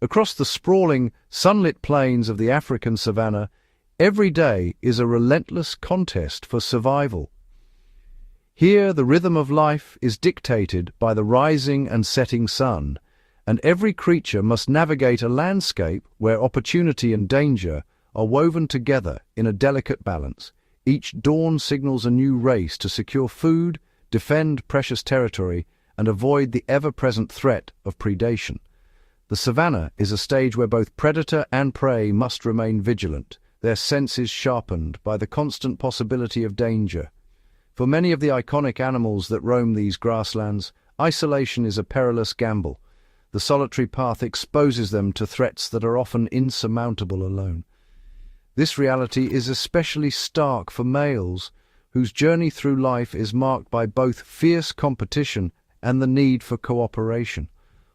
Across the sprawling, sunlit plains of the African savanna, every day is a relentless contest for survival. Here, the rhythm of life is dictated by the rising and setting sun, and every creature must navigate a landscape where opportunity and danger are woven together in a delicate balance. Each dawn signals a new race to secure food, defend precious territory, and avoid the ever-present threat of predation. The savanna is a stage where both predator and prey must remain vigilant, their senses sharpened by the constant possibility of danger. For many of the iconic animals that roam these grasslands, isolation is a perilous gamble. The solitary path exposes them to threats that are often insurmountable alone. This reality is especially stark for males, whose journey through life is marked by both fierce competition and the need for cooperation.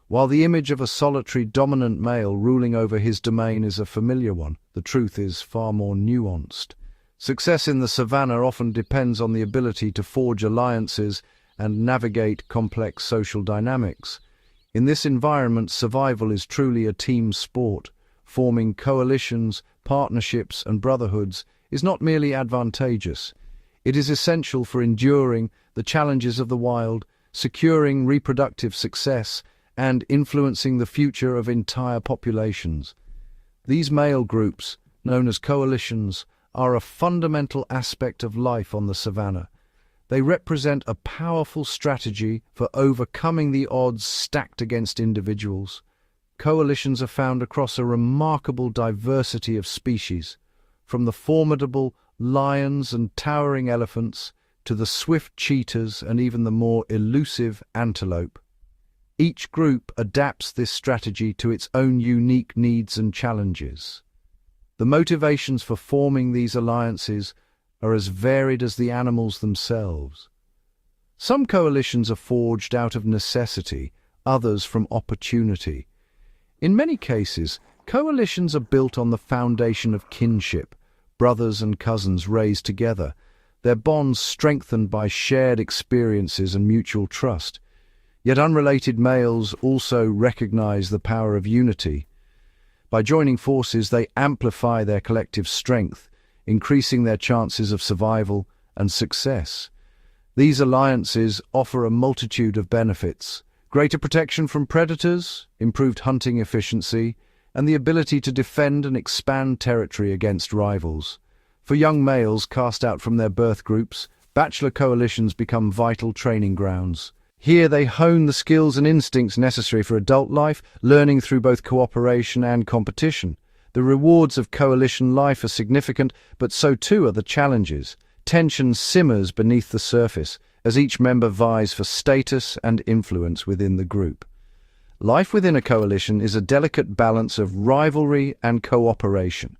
While the image of a solitary dominant male ruling over his domain is a familiar one, the truth is far more nuanced. Success in the savanna often depends on the ability to forge alliances and navigate complex social dynamics. In this environment, survival is truly a team sport. Forming coalitions, partnerships, and brotherhoods is not merely advantageous. It is essential for enduring the challenges of the wild, securing reproductive success, and influencing the future of entire populations. These male groups, known as coalitions, are a fundamental aspect of life on the savanna. They represent a powerful strategy for overcoming the odds stacked against individuals. Coalitions are found across a remarkable diversity of species, from the formidable lions and towering elephants to the swift cheetahs and even the more elusive antelope. Each group adapts this strategy to its own unique needs and challenges. The motivations for forming these alliances are as varied as the animals themselves. Some coalitions are forged out of necessity, others from opportunity. In many cases, coalitions are built on the foundation of kinship, brothers and cousins raised together, their bonds strengthened by shared experiences and mutual trust. Yet unrelated males also recognize the power of unity. By joining forces, they amplify their collective strength, increasing their chances of survival and success. These alliances offer a multitude of benefits: greater protection from predators, improved hunting efficiency, and the ability to defend and expand territory against rivals. For young males cast out from their birth groups, bachelor coalitions become vital training grounds. Here they hone the skills and instincts necessary for adult life, learning through both cooperation and competition. The rewards of coalition life are significant, but so too are the challenges. Tension simmers beneath the surface as each member vies for status and influence within the group. Life within a coalition is a delicate balance of rivalry and cooperation.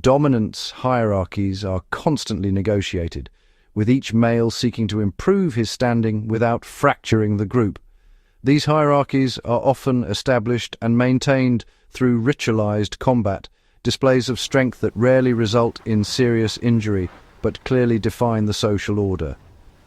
Dominance hierarchies are constantly negotiated, with each male seeking to improve his standing without fracturing the group. These hierarchies are often established and maintained through ritualized combat, displays of strength that rarely result in serious injury but clearly define the social order.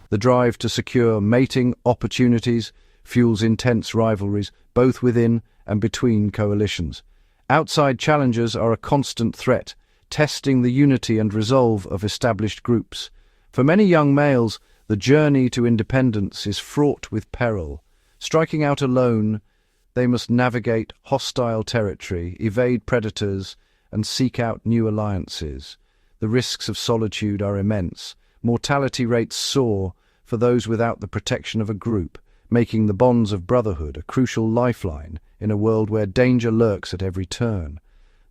The drive to secure mating opportunities fuels intense rivalries, both within and between coalitions. Outside challenges are a constant threat, testing the unity and resolve of established groups. For many young males, the journey to independence is fraught with peril. Striking out alone, they must navigate hostile territory, evade predators, and seek out new alliances. The risks of solitude are immense. Mortality rates soar for those without the protection of a group, making the bonds of brotherhood a crucial lifeline in a world where danger lurks at every turn.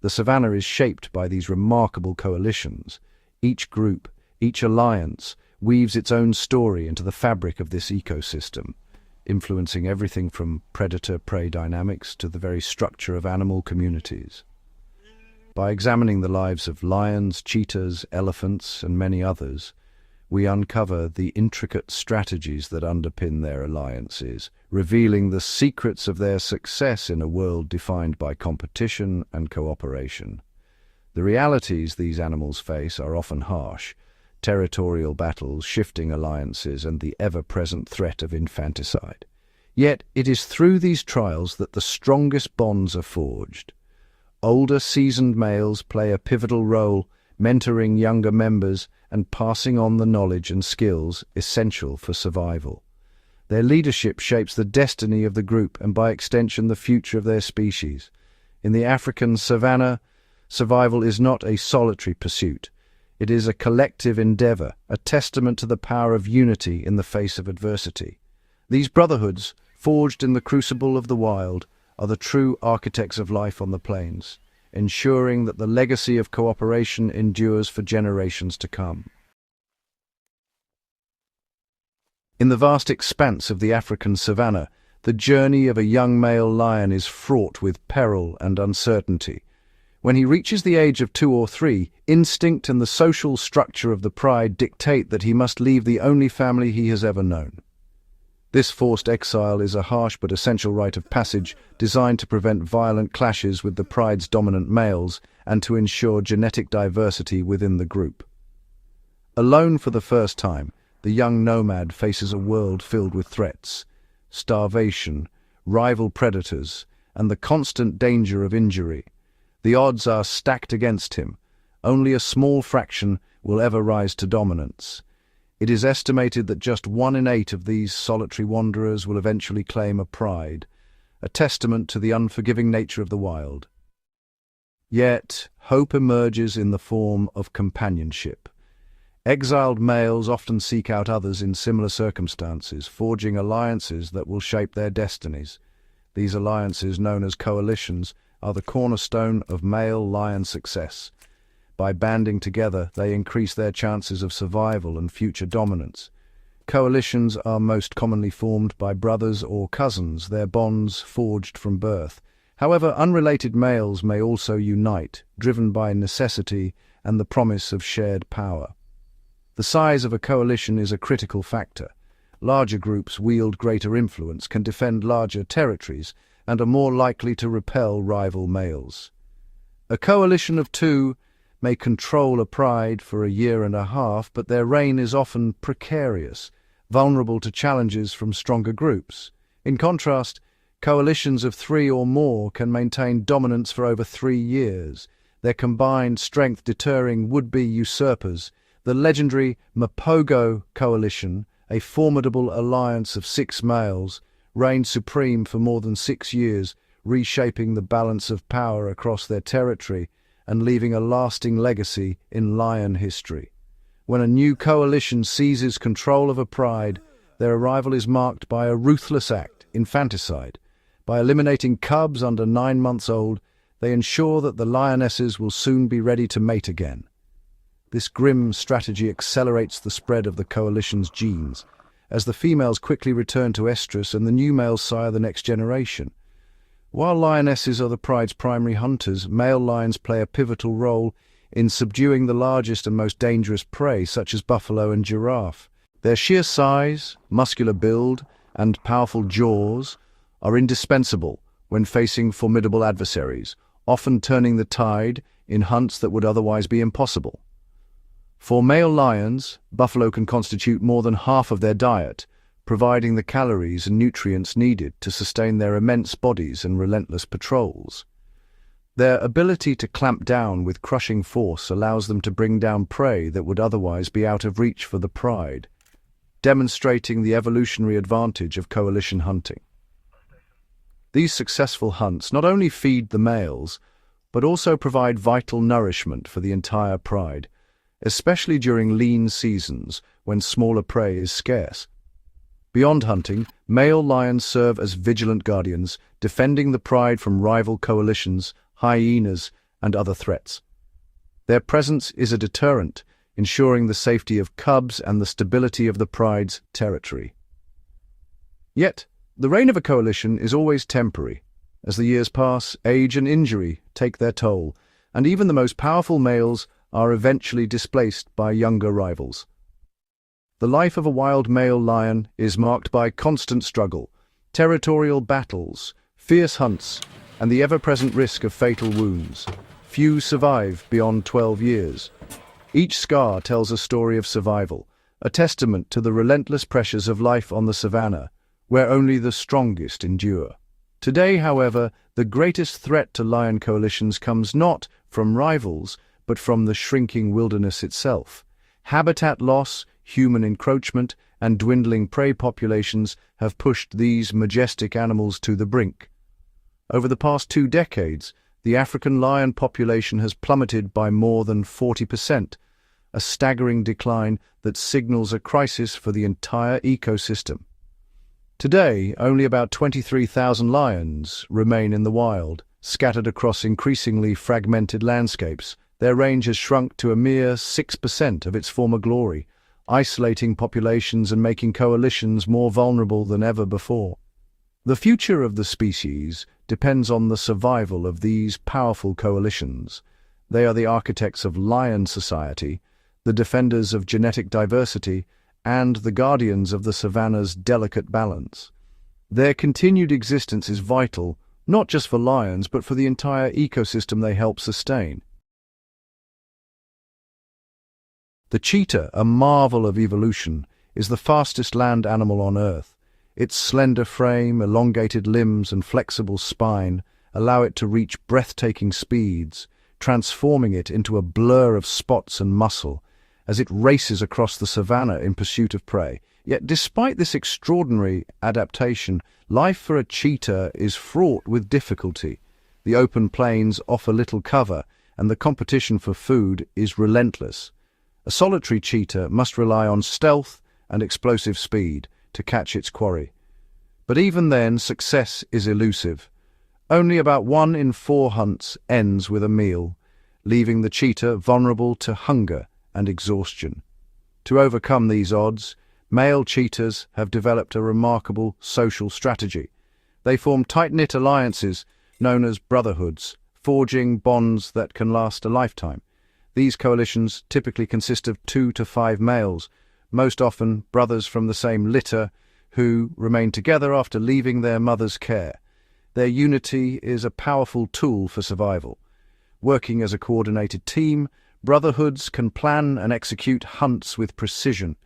The savanna is shaped by these remarkable coalitions. Each group, each alliance, weaves its own story into the fabric of this ecosystem, influencing everything from predator-prey dynamics to the very structure of animal communities. By examining the lives of lions, cheetahs, elephants, and many others, we uncover the intricate strategies that underpin their alliances, revealing the secrets of their success in a world defined by competition and cooperation. The realities these animals face are often harsh: territorial battles, shifting alliances, and the ever-present threat of infanticide. Yet it is through these trials that the strongest bonds are forged. Older, seasoned males play a pivotal role, mentoring younger members and passing on the knowledge and skills essential for survival. Their leadership shapes the destiny of the group and, by extension, the future of their species. In the African savanna, survival is not a solitary pursuit. It is a collective endeavor, a testament to the power of unity in the face of adversity. These brotherhoods, forged in the crucible of the wild, are the true architects of life on the plains, ensuring that the legacy of cooperation endures for generations to come. In the vast expanse of the African savanna, the journey of a young male lion is fraught with peril and uncertainty. When he reaches the age of 2 or 3, instinct and the social structure of the pride dictate that he must leave the only family he has ever known. This forced exile is a harsh but essential rite of passage designed to prevent violent clashes with the pride's dominant males and to ensure genetic diversity within the group. Alone for the first time, the young nomad faces a world filled with threats, starvation, rival predators, and the constant danger of injury. The odds are stacked against him. Only a small fraction will ever rise to dominance. It is estimated that just 1 in 8 of these solitary wanderers will eventually claim a pride, a testament to the unforgiving nature of the wild. Yet, hope emerges in the form of companionship. Exiled males often seek out others in similar circumstances, forging alliances that will shape their destinies. These alliances, known as coalitions, are the cornerstone of male lion success. By banding together, they increase their chances of survival and future dominance. Coalitions are most commonly formed by brothers or cousins, their bonds forged from birth. However, unrelated males may also unite, driven by necessity and the promise of shared power. The size of a coalition is a critical factor. Larger groups wield greater influence, can defend larger territories, and are more likely to repel rival males. A coalition of 2 may control a pride for a year and a half, but their reign is often precarious, vulnerable to challenges from stronger groups. In contrast, coalitions of 3 or more can maintain dominance for over 3 years, their combined strength deterring would-be usurpers. The legendary Mapogo coalition, a formidable alliance of 6 males, reigned supreme for more than 6 years, reshaping the balance of power across their territory and leaving a lasting legacy in lion history. When a new coalition seizes control of a pride, their arrival is marked by a ruthless act, infanticide. By eliminating cubs under 9 months old, they ensure that the lionesses will soon be ready to mate again. This grim strategy accelerates the spread of the coalition's genes, as the females quickly return to estrus and the new males sire the next generation. While lionesses are the pride's primary hunters, male lions play a pivotal role in subduing the largest and most dangerous prey, such as buffalo and giraffe. Their sheer size, muscular build, and powerful jaws are indispensable when facing formidable adversaries, often turning the tide in hunts that would otherwise be impossible. For male lions, buffalo can constitute more than half of their diet, providing the calories and nutrients needed to sustain their immense bodies and relentless patrols. Their ability to clamp down with crushing force allows them to bring down prey that would otherwise be out of reach for the pride, demonstrating the evolutionary advantage of coalition hunting. These successful hunts not only feed the males, but also provide vital nourishment for the entire pride, especially during lean seasons when smaller prey is scarce. Beyond hunting, male lions serve as vigilant guardians, defending the pride from rival coalitions, hyenas, and other threats. Their presence is a deterrent, ensuring the safety of cubs and the stability of the pride's territory. Yet, the reign of a coalition is always temporary. As the years pass, age and injury take their toll, and even the most powerful males are eventually displaced by younger rivals. The life of a wild male lion is marked by constant struggle, territorial battles, fierce hunts, and the ever-present risk of fatal wounds. Few survive beyond 12 years. Each scar tells a story of survival, a testament to the relentless pressures of life on the savanna, where only the strongest endure. Today, however, the greatest threat to lion coalitions comes not from rivals, but from the shrinking wilderness itself. Habitat loss, human encroachment, and dwindling prey populations have pushed these majestic animals to the brink. Over the past 2 decades, the African lion population has plummeted by more than 40%, a staggering decline that signals a crisis for the entire ecosystem. Today, only about 23,000 lions remain in the wild, scattered across increasingly fragmented landscapes. Their range has shrunk to a mere 6% of its former glory, isolating populations and making coalitions more vulnerable than ever before. The future of the species depends on the survival of these powerful coalitions. They are the architects of lion society, the defenders of genetic diversity, and the guardians of the savanna's delicate balance. Their continued existence is vital, not just for lions, but for the entire ecosystem they help sustain. The cheetah, a marvel of evolution, is the fastest land animal on Earth. Its slender frame, elongated limbs, and flexible spine allow it to reach breathtaking speeds, transforming it into a blur of spots and muscle as it races across the savanna in pursuit of prey. Yet despite this extraordinary adaptation, life for a cheetah is fraught with difficulty. The open plains offer little cover, and the competition for food is relentless. A solitary cheetah must rely on stealth and explosive speed to catch its quarry. But even then, success is elusive. Only about 1 in 4 hunts ends with a meal, leaving the cheetah vulnerable to hunger and exhaustion. To overcome these odds, male cheetahs have developed a remarkable social strategy. They form tight-knit alliances known as brotherhoods, forging bonds that can last a lifetime. These coalitions typically consist of 2 to 5 males, most often brothers from the same litter, who remain together after leaving their mother's care. Their unity is a powerful tool for survival. Working as a coordinated team, brotherhoods can plan and execute hunts with precision.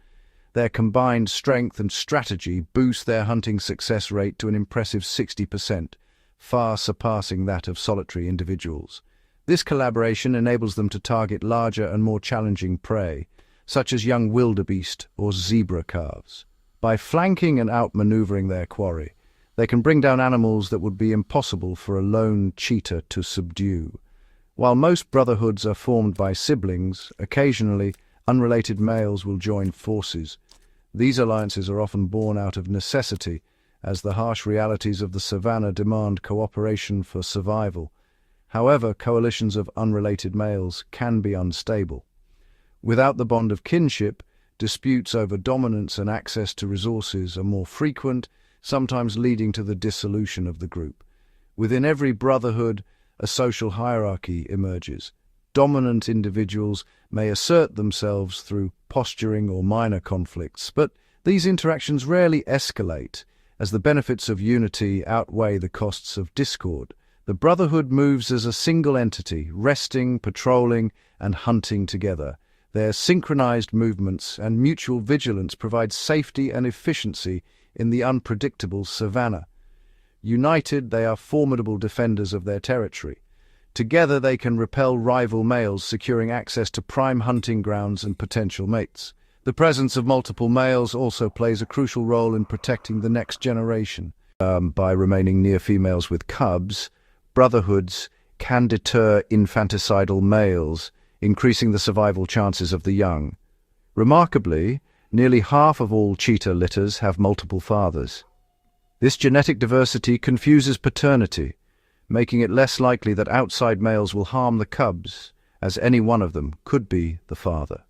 Their combined strength and strategy boost their hunting success rate to an impressive 60%, far surpassing that of solitary individuals. This collaboration enables them to target larger and more challenging prey, such as young wildebeest or zebra calves. By flanking and outmaneuvering their quarry, they can bring down animals that would be impossible for a lone cheetah to subdue. While most brotherhoods are formed by siblings, occasionally unrelated males will join forces. These alliances are often born out of necessity, as the harsh realities of the savanna demand cooperation for survival. However, coalitions of unrelated males can be unstable. Without the bond of kinship, disputes over dominance and access to resources are more frequent, sometimes leading to the dissolution of the group. Within every brotherhood, a social hierarchy emerges. Dominant individuals may assert themselves through posturing or minor conflicts, but these interactions rarely escalate, as the benefits of unity outweigh the costs of discord. The brotherhood moves as a single entity, resting, patrolling, and hunting together. Their synchronized movements and mutual vigilance provide safety and efficiency in the unpredictable savanna. United, they are formidable defenders of their territory. Together, they can repel rival males, securing access to prime hunting grounds and potential mates. The presence of multiple males also plays a crucial role in protecting the next generation. By remaining near females with cubs, brotherhoods can deter infanticidal males, increasing the survival chances of the young. Remarkably, nearly half of all cheetah litters have multiple fathers. This genetic diversity confuses paternity, making it less likely that outside males will harm the cubs, as any one of them could be the father.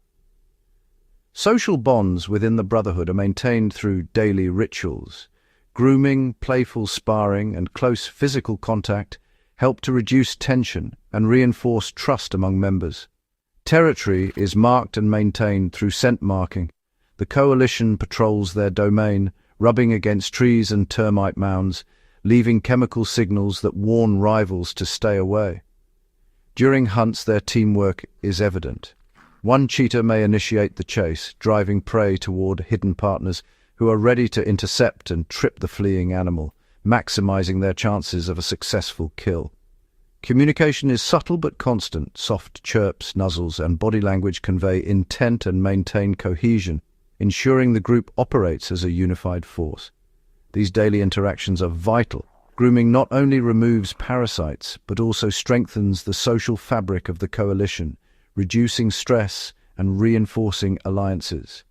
Social bonds within the brotherhood are maintained through daily rituals. Grooming, playful sparring, and close physical contact help to reduce tension and reinforce trust among members. Territory is marked and maintained through scent marking. The coalition patrols their domain, rubbing against trees and termite mounds, leaving chemical signals that warn rivals to stay away. During hunts, their teamwork is evident. One cheetah may initiate the chase, driving prey toward hidden partners who are ready to intercept and trip the fleeing animal, maximizing their chances of a successful kill. Communication is subtle but constant. Soft chirps, nuzzles, and body language convey intent and maintain cohesion, ensuring the group operates as a unified force. These daily interactions are vital. Grooming not only removes parasites, but also strengthens the social fabric of the coalition, reducing stress and reinforcing alliances.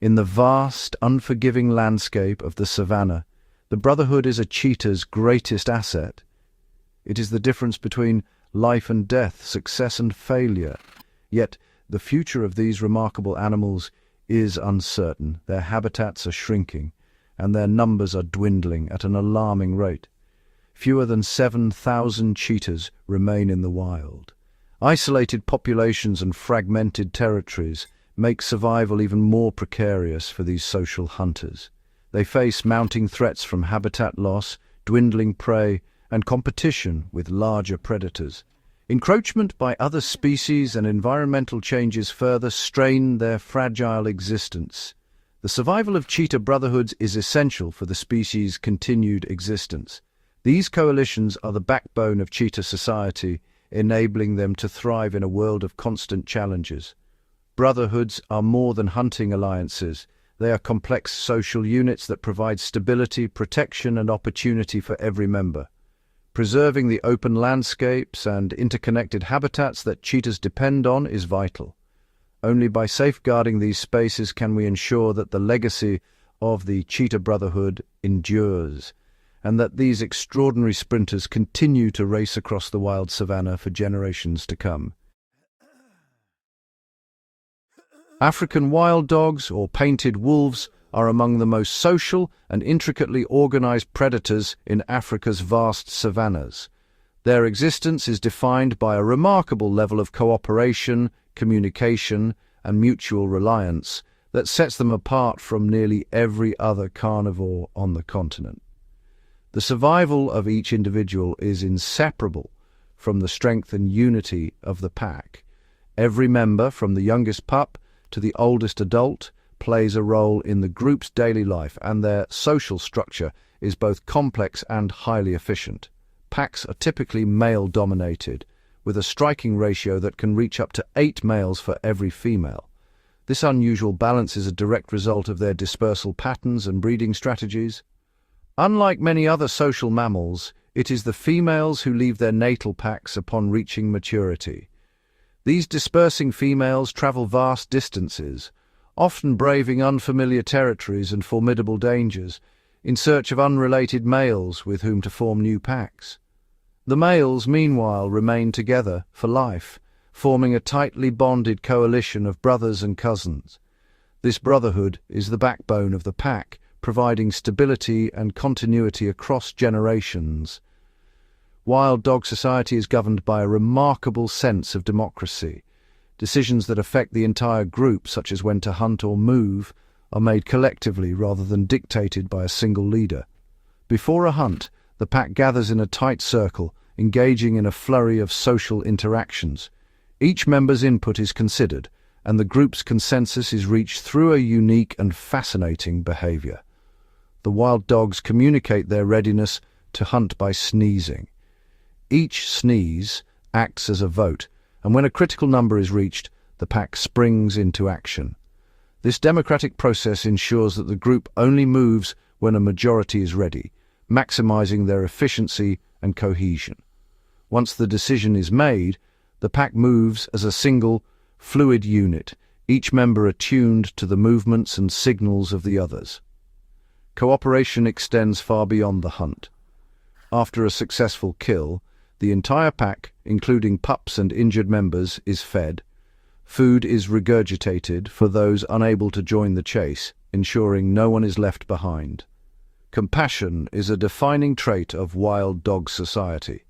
In the vast, unforgiving landscape of the savannah, the Brotherhood is a cheetah's greatest asset. It is the difference between life and death, success and failure. Yet, the future of these remarkable animals is uncertain. Their habitats are shrinking, and their numbers are dwindling at an alarming rate. Fewer than 7,000 cheetahs remain in the wild. Isolated populations and fragmented territories make survival even more precarious for these social hunters. They face mounting threats from habitat loss, dwindling prey, and competition with larger predators. Encroachment by other species and environmental changes further strain their fragile existence. The survival of cheetah brotherhoods is essential for the species' continued existence. These coalitions are the backbone of cheetah society, enabling them to thrive in a world of constant challenges. Brotherhoods are more than hunting alliances. They are complex social units that provide stability, protection, and opportunity for every member. Preserving the open landscapes and interconnected habitats that cheetahs depend on is vital. Only by safeguarding these spaces can we ensure that the legacy of the Cheetah Brotherhood endures, and that these extraordinary sprinters continue to race across the wild savannah for generations to come. African wild dogs, or painted wolves, are among the most social and intricately organized predators in Africa's vast savannas. Their existence is defined by a remarkable level of cooperation, communication, and mutual reliance that sets them apart from nearly every other carnivore on the continent. The survival of each individual is inseparable from the strength and unity of the pack. Every member, from the youngest pup to the oldest adult, plays a role in the group's daily life, and their social structure is both complex and highly efficient. Packs are typically male-dominated, with a striking ratio that can reach up to 8 males for every female. This unusual balance is a direct result of their dispersal patterns and breeding strategies. Unlike many other social mammals, it is the females who leave their natal packs upon reaching maturity. These dispersing females travel vast distances, often braving unfamiliar territories and formidable dangers, in search of unrelated males with whom to form new packs. The males, meanwhile, remain together for life, forming a tightly bonded coalition of brothers and cousins. This brotherhood is the backbone of the pack, providing stability and continuity across generations. Wild dog society is governed by a remarkable sense of democracy. Decisions that affect the entire group, such as when to hunt or move, are made collectively rather than dictated by a single leader. Before a hunt, the pack gathers in a tight circle, engaging in a flurry of social interactions. Each member's input is considered, and the group's consensus is reached through a unique and fascinating behavior. The wild dogs communicate their readiness to hunt by sneezing. Each sneeze acts as a vote, and when a critical number is reached, the pack springs into action. This democratic process ensures that the group only moves when a majority is ready, maximizing their efficiency and cohesion. Once the decision is made, the pack moves as a single, fluid unit, each member attuned to the movements and signals of the others. Cooperation extends far beyond the hunt. After a successful kill, the entire pack, including pups and injured members, is fed. Food is regurgitated for those unable to join the chase, ensuring no one is left behind. Compassion is a defining trait of wild dog society.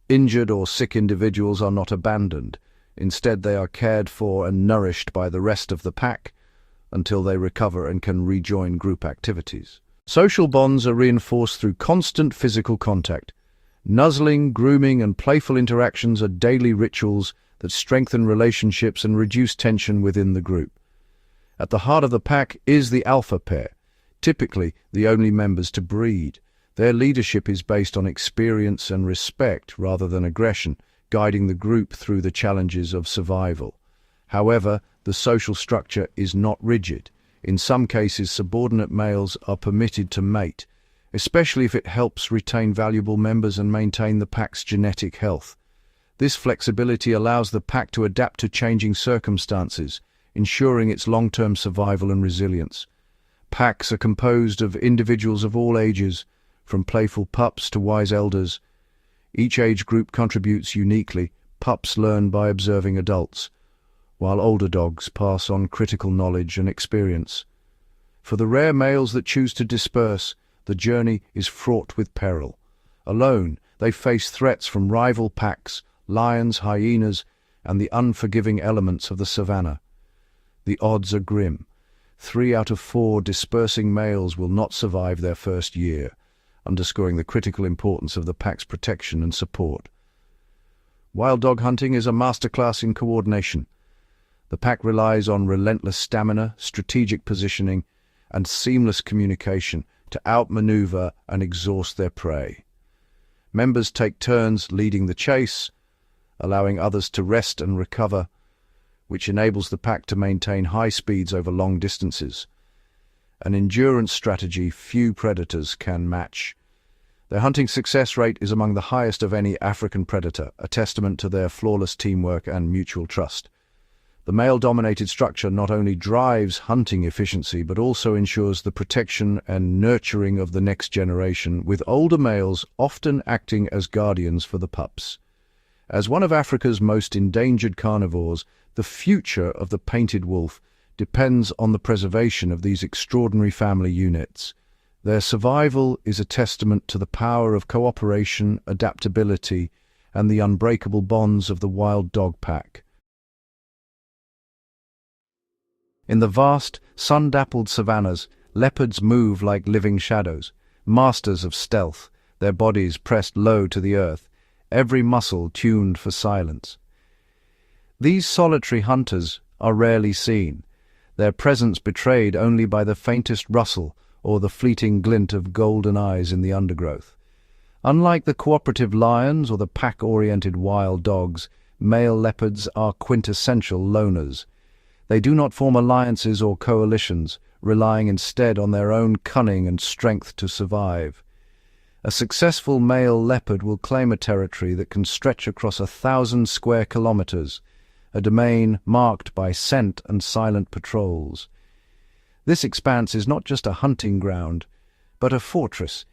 Injured or sick individuals are not abandoned. Instead, they are cared for and nourished by the rest of the pack until they recover and can rejoin group activities. Social bonds are reinforced through constant physical contact. Nuzzling, grooming, and playful interactions are daily rituals that strengthen relationships and reduce tension within the group. At the heart of the pack is the alpha pair, typically the only members to breed. Their leadership is based on experience and respect rather than aggression, guiding the group through the challenges of survival. However, the social structure is not rigid. In some cases, subordinate males are permitted to mate, especially if it helps retain valuable members and maintain the pack's genetic health. This flexibility allows the pack to adapt to changing circumstances, ensuring its long-term survival and resilience. Packs are composed of individuals of all ages, from playful pups to wise elders. Each age group contributes uniquely. Pups learn by observing adults, while older dogs pass on critical knowledge and experience. For the rare males that choose to disperse, the journey is fraught with peril. Alone, they face threats from rival packs, lions, hyenas, and the unforgiving elements of the savannah. The odds are grim. 3 out of 4 dispersing males will not survive their first year, underscoring the critical importance of the pack's protection and support. Wild dog hunting is a masterclass in coordination. The pack relies on relentless stamina, strategic positioning, and seamless communication to outmaneuver and exhaust their prey. Members take turns leading the chase, allowing others to rest and recover, which enables the pack to maintain high speeds over long distances. An endurance strategy few predators can match. Their hunting success rate is among the highest of any African predator, a testament to their flawless teamwork and mutual trust. The male-dominated structure not only drives hunting efficiency but also ensures the protection and nurturing of the next generation, with older males often acting as guardians for the pups. As one of Africa's most endangered carnivores, the future of the painted wolf depends on the preservation of these extraordinary family units. Their survival is a testament to the power of cooperation, adaptability, and the unbreakable bonds of the wild dog pack. In the vast, sun-dappled savannas, leopards move like living shadows, masters of stealth, their bodies pressed low to the earth, every muscle tuned for silence. These solitary hunters are rarely seen, their presence betrayed only by the faintest rustle or the fleeting glint of golden eyes in the undergrowth. Unlike the cooperative lions or the pack-oriented wild dogs, male leopards are quintessential loners. They do not form alliances or coalitions, relying instead on their own cunning and strength to survive. A successful male leopard will claim a territory that can stretch across 1,000 square kilometers, a domain marked by scent and silent patrols. This expanse is not just a hunting ground, but a fortress,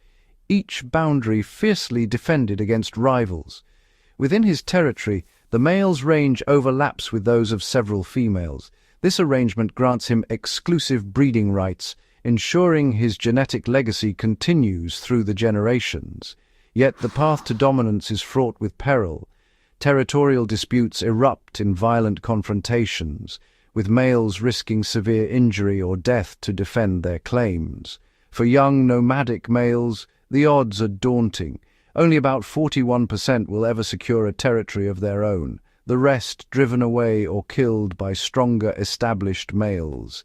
each boundary fiercely defended against rivals. Within his territory, the male's range overlaps with those of several females. This arrangement grants him exclusive breeding rights, ensuring his genetic legacy continues through the generations. Yet the path to dominance is fraught with peril. Territorial disputes erupt in violent confrontations, with males risking severe injury or death to defend their claims. For young nomadic males, the odds are daunting. Only about 41% will ever secure a territory of their own, the rest driven away or killed by stronger established males.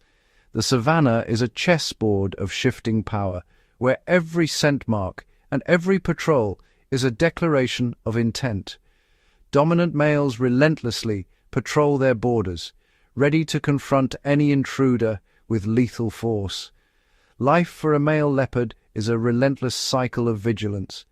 The savannah is a chessboard of shifting power, where every scent mark and every patrol is a declaration of intent. Dominant males relentlessly patrol their borders, ready to confront any intruder with lethal force. Life for a male leopard is a relentless cycle of vigilance.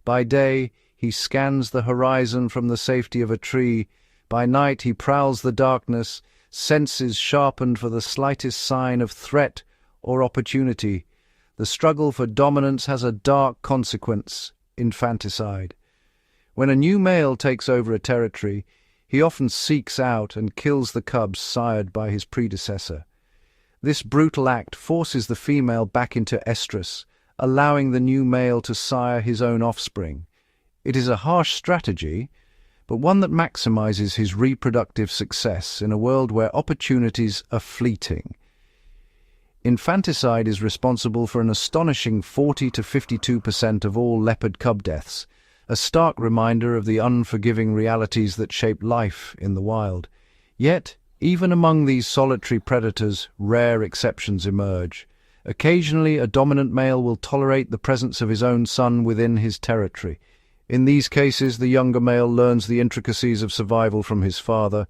By day, he scans the horizon from the safety of a tree. By night, he prowls the darkness, senses sharpened for the slightest sign of threat or opportunity. The struggle for dominance has a dark consequence: infanticide. When a new male takes over a territory, he often seeks out and kills the cubs sired by his predecessor. This brutal act forces the female back into estrus, allowing the new male to sire his own offspring. It is a harsh strategy, but one that maximizes his reproductive success in a world where opportunities are fleeting. Infanticide is responsible for an astonishing 40 to 52% of all leopard cub deaths, a stark reminder of the unforgiving realities that shape life in the wild. Yet, even among these solitary predators, rare exceptions emerge. Occasionally, a dominant male will tolerate the presence of his own son within his territory. In these cases, the younger male learns the intricacies of survival from his father,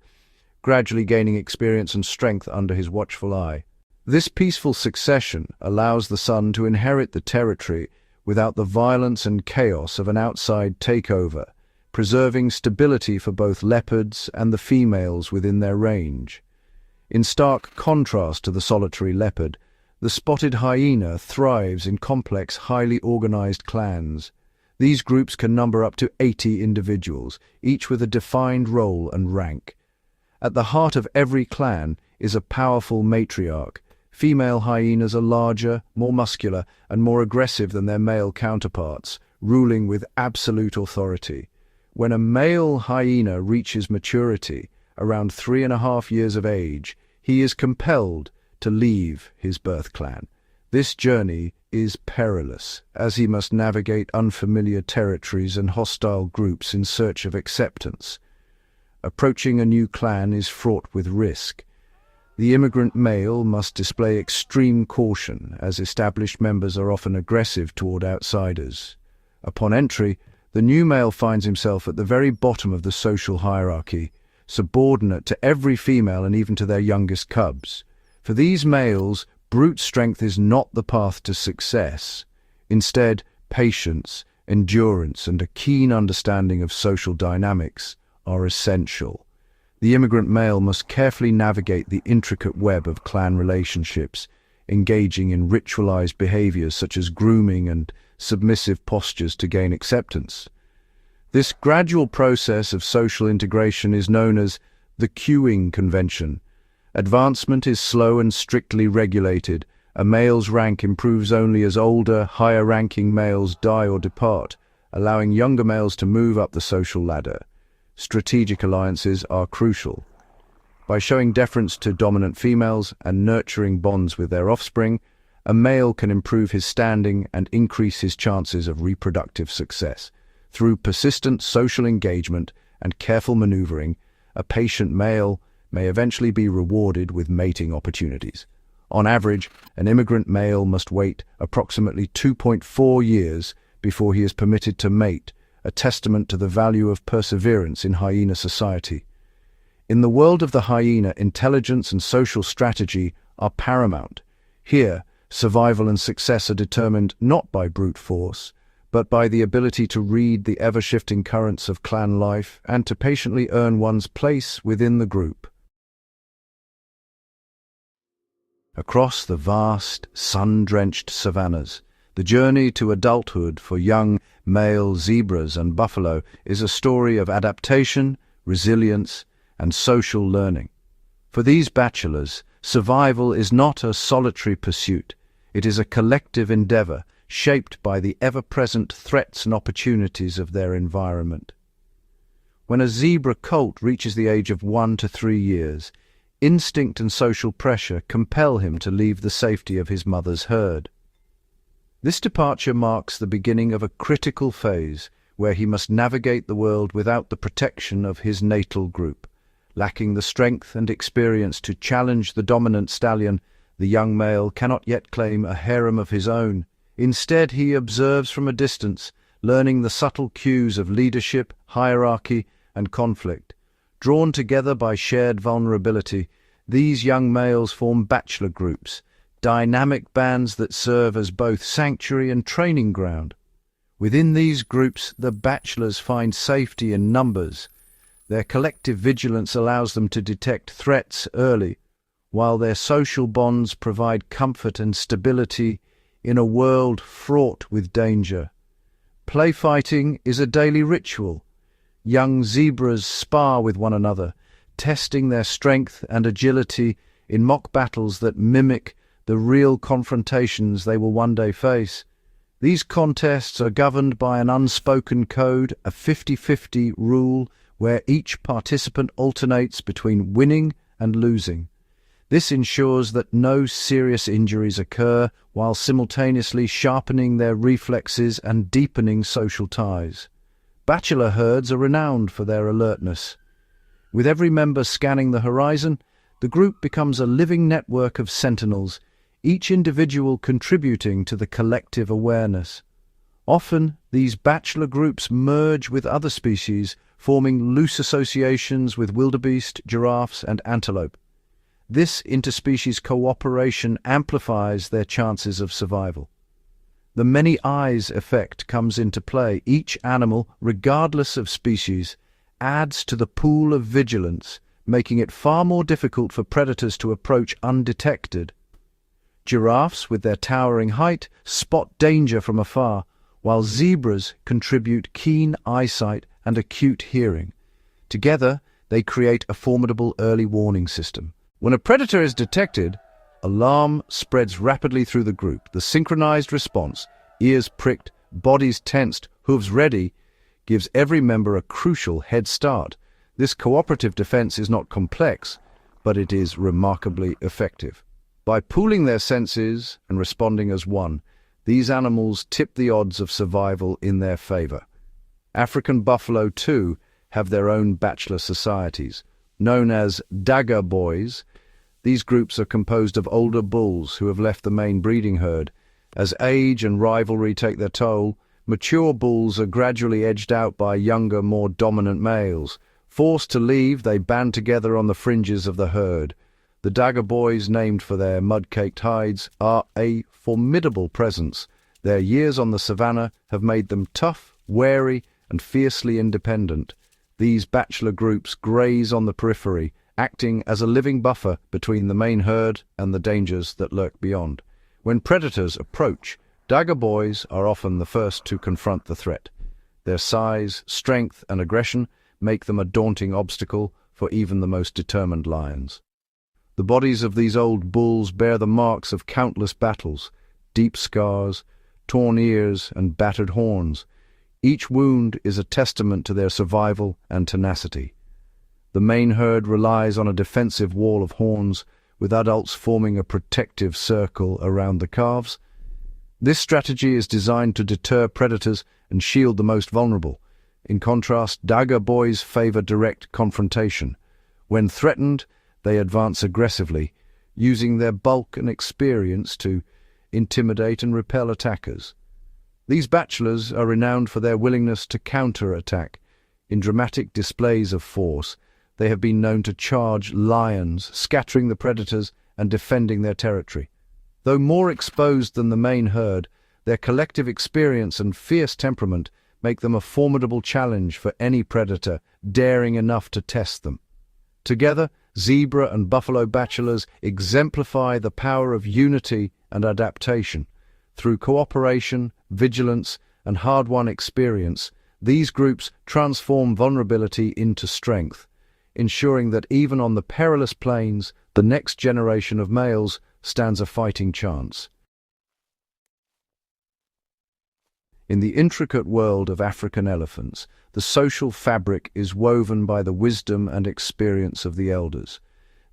gradually gaining experience and strength under his watchful eye. This peaceful succession allows the son to inherit the territory without the violence and chaos of an outside takeover, preserving stability for both leopards and the females within their range. In stark contrast to the solitary leopard, the spotted hyena thrives in complex, highly organized clans. These groups can number up to 80 individuals, each with a defined role and rank. At the heart of every clan is a powerful matriarch. Female hyenas are larger, more muscular, and more aggressive than their male counterparts, ruling with absolute authority. When a male hyena reaches maturity, around 3.5 years of age, he is compelled to leave his birth clan. This journey is perilous, as he must navigate unfamiliar territories and hostile groups in search of acceptance. Approaching a new clan is fraught with risk. The immigrant male must display extreme caution, as established members are often aggressive toward outsiders. Upon entry, the new male finds himself at the very bottom of the social hierarchy, subordinate to every female and even to their youngest cubs. For these males, brute strength is not the path to success. Instead, patience, endurance, and a keen understanding of social dynamics are essential. The immigrant male must carefully navigate the intricate web of clan relationships, engaging in ritualized behaviors such as grooming and submissive postures to gain acceptance. This gradual process of social integration is known as the queuing convention. Advancement is slow and strictly regulated. A male's rank improves only as older, higher-ranking males die or depart, allowing younger males to move up the social ladder. Strategic alliances are crucial. By showing deference to dominant females and nurturing bonds with their offspring, a male can improve his standing and increase his chances of reproductive success. Through persistent social engagement and careful maneuvering, a patient male may eventually be rewarded with mating opportunities. On average, an immigrant male must wait approximately 2.4 years before he is permitted to mate, a testament to the value of perseverance in hyena society. In the world of the hyena, intelligence and social strategy are paramount. Here, survival and success are determined not by brute force, but by the ability to read the ever-shifting currents of clan life and to patiently earn one's place within the group. Across the vast, sun-drenched savannas, the journey to adulthood for young male zebras and buffalo is a story of adaptation, resilience, and social learning. For these bachelors, survival is not a solitary pursuit. It is a collective endeavor shaped by the ever-present threats and opportunities of their environment. When a zebra colt reaches the age of 1 to 3 years, instinct and social pressure compel him to leave the safety of his mother's herd. This departure marks the beginning of a critical phase where he must navigate the world without the protection of his natal group. Lacking the strength and experience to challenge the dominant stallion, the young male cannot yet claim a harem of his own. Instead, he observes from a distance, learning the subtle cues of leadership, hierarchy, and conflict. Drawn together by shared vulnerability, these young males form bachelor groups, dynamic bands that serve as both sanctuary and training ground. Within these groups, the bachelors find safety in numbers. Their collective vigilance allows them to detect threats early, while their social bonds provide comfort and stability in a world fraught with danger. Play fighting is a daily ritual. Young zebras spar with one another, testing their strength and agility in mock battles that mimic the real confrontations they will one day face. These contests are governed by an unspoken code, a 50-50 rule where each participant alternates between winning and losing. This ensures that no serious injuries occur while simultaneously sharpening their reflexes and deepening social ties. Bachelor herds are renowned for their alertness. With every member scanning the horizon, the group becomes a living network of sentinels, each individual contributing to the collective awareness. Often, these bachelor groups merge with other species, forming loose associations with wildebeest, giraffes, and antelope. This interspecies cooperation amplifies their chances of survival. The many eyes effect comes into play. Each animal, regardless of species, adds to the pool of vigilance, making it far more difficult for predators to approach undetected. Giraffes, with their towering height, spot danger from afar, while zebras contribute keen eyesight and acute hearing. Together, they create a formidable early warning system. When a predator is detected, alarm spreads rapidly through the group. The synchronized response, ears pricked, bodies tensed, hooves ready, gives every member a crucial head start. This cooperative defense is not complex, but it is remarkably effective. By pooling their senses and responding as one, these animals tip the odds of survival in their favor. African buffalo, too, have their own bachelor societies. Known as dagger boys, these groups are composed of older bulls who have left the main breeding herd. As age and rivalry take their toll, mature bulls are gradually edged out by younger, more dominant males. Forced to leave, they band together on the fringes of the herd. The dagger boys, named for their mud-caked hides, are a formidable presence. Their years on the savannah have made them tough, wary, and fiercely independent. These bachelor groups graze on the periphery, acting as a living buffer between the main herd and the dangers that lurk beyond. When predators approach, dagger boys are often the first to confront the threat. Their size, strength, and aggression make them a daunting obstacle for even the most determined lions. The bodies of these old bulls bear the marks of countless battles, deep scars, torn ears, and battered horns. Each wound is a testament to their survival and tenacity. The main herd relies on a defensive wall of horns, with adults forming a protective circle around the calves. This strategy is designed to deter predators and shield the most vulnerable. In contrast, dagger boys favor direct confrontation. When threatened, they advance aggressively, using their bulk and experience to intimidate and repel attackers. These bachelors are renowned for their willingness to counter-attack. In dramatic displays of force, they have been known to charge lions, scattering the predators and defending their territory. Though more exposed than the main herd, their collective experience and fierce temperament make them a formidable challenge for any predator daring enough to test them. Together, zebra and buffalo bachelors exemplify the power of unity and adaptation. Through cooperation, vigilance, and hard-won experience, these groups transform vulnerability into strength, ensuring that even on the perilous plains, the next generation of males stands a fighting chance. In the intricate world of African elephants, the social fabric is woven by the wisdom and experience of the elders.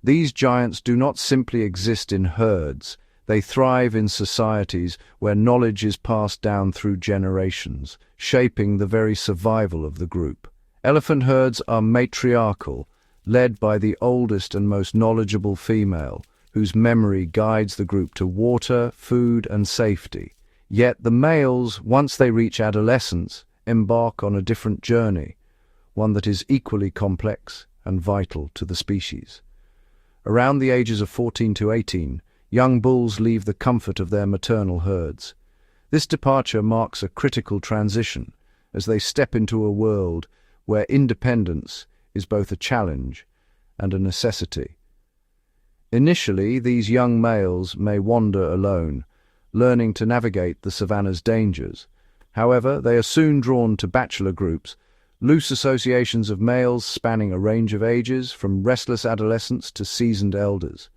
These giants do not simply exist in herds. They thrive in societies where knowledge is passed down through generations, shaping the very survival of the group. Elephant herds are matriarchal, led by the oldest and most knowledgeable female, whose memory guides the group to water, food, and safety. Yet the males, once they reach adolescence, embark on a different journey, one that is equally complex and vital to the species. Around the ages of 14 to 18, young bulls leave the comfort of their maternal herds. This departure marks a critical transition as they step into a world where independence is both a challenge and a necessity. Initially, these young males may wander alone, learning to navigate the savannah's dangers. However, they are soon drawn to bachelor groups, loose associations of males spanning a range of ages, from restless adolescents to seasoned elders.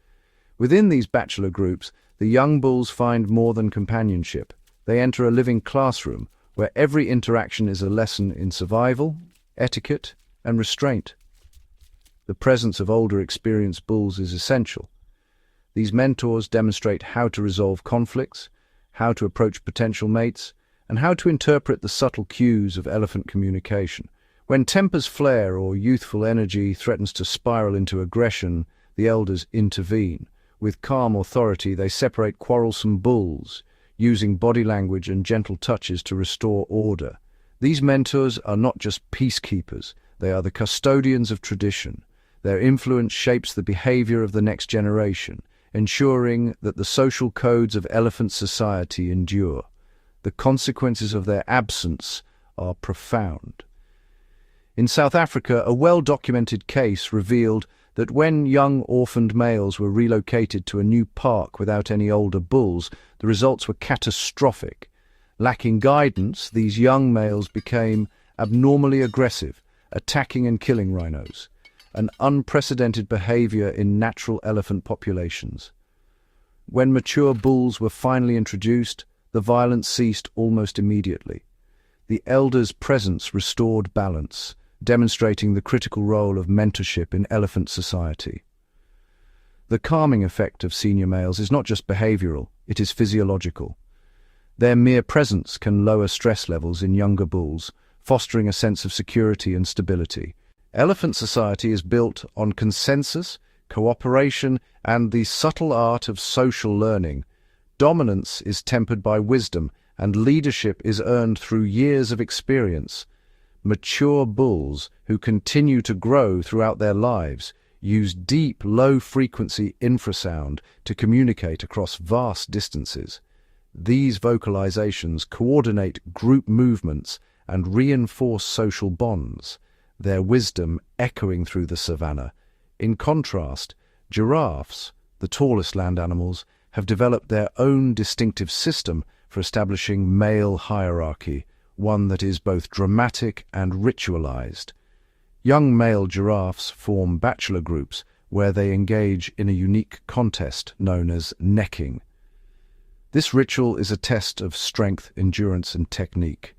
Within these bachelor groups, the young bulls find more than companionship. They enter a living classroom where every interaction is a lesson in survival, etiquette, and restraint. The presence of older, experienced bulls is essential. These mentors demonstrate how to resolve conflicts, how to approach potential mates, and how to interpret the subtle cues of elephant communication. When tempers flare or youthful energy threatens to spiral into aggression, the elders intervene. With calm authority, they separate quarrelsome bulls, using body language and gentle touches to restore order. These mentors are not just peacekeepers, they are the custodians of tradition. Their influence shapes the behavior of the next generation, ensuring that the social codes of elephant society endure. The consequences of their absence are profound. In South Africa, a well-documented case revealed that when young orphaned males were relocated to a new park without any older bulls, the results were catastrophic. Lacking guidance, these young males became abnormally aggressive, attacking and killing rhinos, an unprecedented behavior in natural elephant populations. When mature bulls were finally introduced, the violence ceased almost immediately. The elders' presence restored balance, demonstrating the critical role of mentorship in elephant society. The calming effect of senior males is not just behavioral, it is physiological. Their mere presence can lower stress levels in younger bulls, fostering a sense of security and stability. Elephant society is built on consensus, cooperation, and the subtle art of social learning. Dominance is tempered by wisdom, and leadership is earned through years of experience. Mature bulls, who continue to grow throughout their lives, use deep, low-frequency infrasound to communicate across vast distances. These vocalizations coordinate group movements and reinforce social bonds, their wisdom echoing through the savanna. In contrast, giraffes, the tallest land animals, have developed their own distinctive system for establishing male hierarchy, one that is both dramatic and ritualized. Young male giraffes form bachelor groups where they engage in a unique contest known as necking. This ritual is a test of strength, endurance, and technique.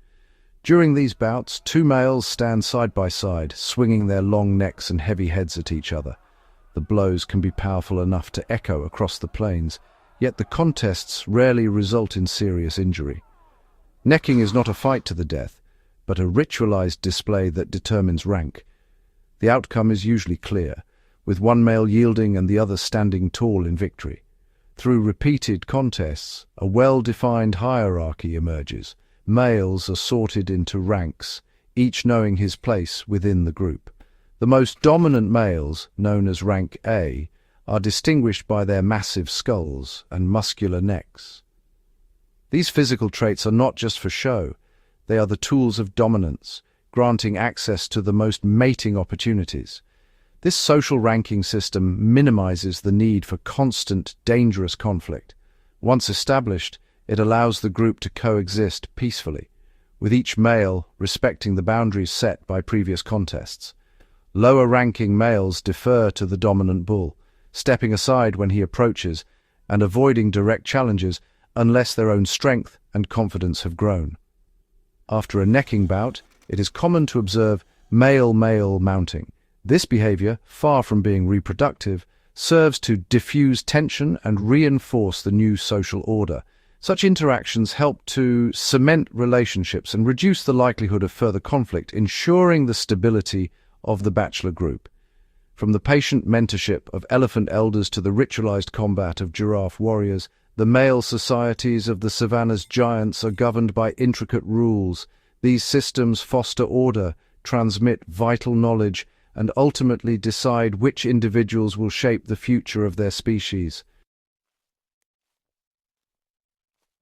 During these bouts, two males stand side by side, swinging their long necks and heavy heads at each other. The blows can be powerful enough to echo across the plains, yet the contests rarely result in serious injury. Necking is not a fight to the death, but a ritualized display that determines rank. The outcome is usually clear, with one male yielding and the other standing tall in victory. Through repeated contests, a well-defined hierarchy emerges. Males are sorted into ranks, each knowing his place within the group. The most dominant males, known as rank A, are distinguished by their massive skulls and muscular necks. These physical traits are not just for show, they are the tools of dominance, granting access to the most mating opportunities. This social ranking system minimizes the need for constant, dangerous conflict. Once established, it allows the group to coexist peacefully, with each male respecting the boundaries set by previous contests. Lower-ranking males defer to the dominant bull, stepping aside when he approaches and avoiding direct challenges unless their own strength and confidence have grown. After a necking bout, it is common to observe male-male mounting. This behavior, far from being reproductive, serves to diffuse tension and reinforce the new social order. Such interactions help to cement relationships and reduce the likelihood of further conflict, ensuring the stability of the bachelor group. From the patient mentorship of elephant elders to the ritualized combat of giraffe warriors, the male societies of the savanna's giants are governed by intricate rules. These systems foster order, transmit vital knowledge, and ultimately decide which individuals will shape the future of their species.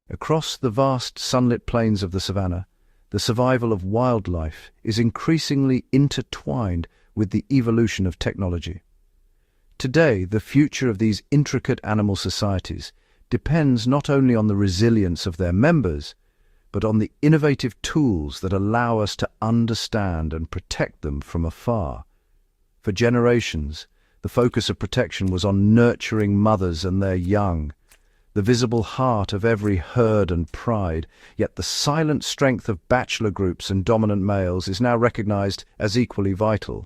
Across the vast sunlit plains of the savanna, the survival of wildlife is increasingly intertwined with the evolution of technology. Today, the future of these intricate animal societies depends not only on the resilience of their members, but on the innovative tools that allow us to understand and protect them from afar. For generations, the focus of protection was on nurturing mothers and their young, the visible heart of every herd and pride, yet the silent strength of bachelor groups and dominant males is now recognized as equally vital.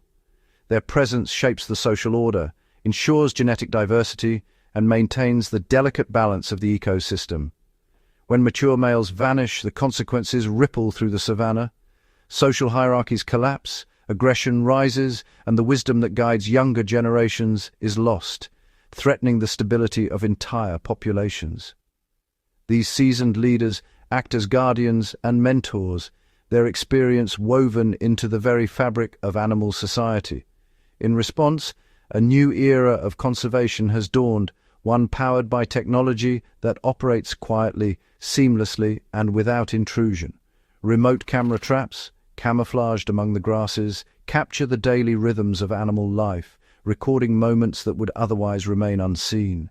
Their presence shapes the social order, ensures genetic diversity, and maintains the delicate balance of the ecosystem. When mature males vanish, the consequences ripple through the savanna. Social hierarchies collapse, aggression rises, and the wisdom that guides younger generations is lost. threatening the stability of entire populations. These seasoned leaders act as guardians and mentors, their experience woven into the very fabric of animal society. In response, a new era of conservation has dawned, one powered by technology that operates quietly, seamlessly, and without intrusion. Remote camera traps, camouflaged among the grasses, capture the daily rhythms of animal life, recording moments that would otherwise remain unseen.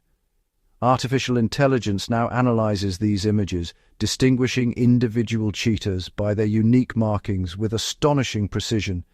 Artificial intelligence now analyzes these images, distinguishing individual cheetahs by their unique markings with astonishing precision,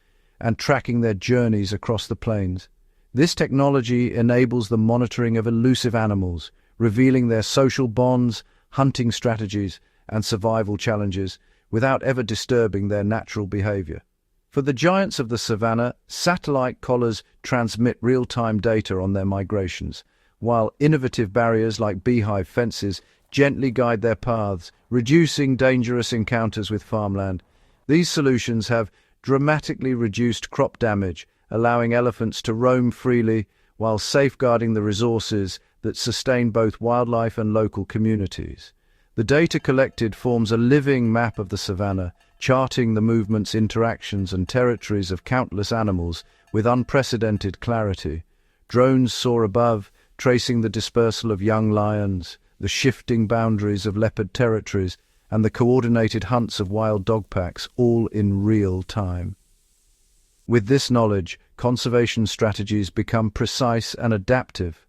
and tracking their journeys across the plains. This technology enables the monitoring of elusive animals, revealing their social bonds, hunting strategies, and survival challenges, without ever disturbing their natural behavior. For the giants of the savanna, satellite collars transmit real-time data on their migrations, while innovative barriers like beehive fences gently guide their paths, reducing dangerous encounters with farmland. These solutions have dramatically reduced crop damage, allowing elephants to roam freely while safeguarding the resources that sustain both wildlife and local communities. The data collected forms a living map of the savanna, charting the movements, interactions, and territories of countless animals with unprecedented clarity. Drones soar above, tracing the dispersal of young lions, the shifting boundaries of leopard territories, and the coordinated hunts of wild dog packs, all in real time. With this knowledge, conservation strategies become precise and adaptive.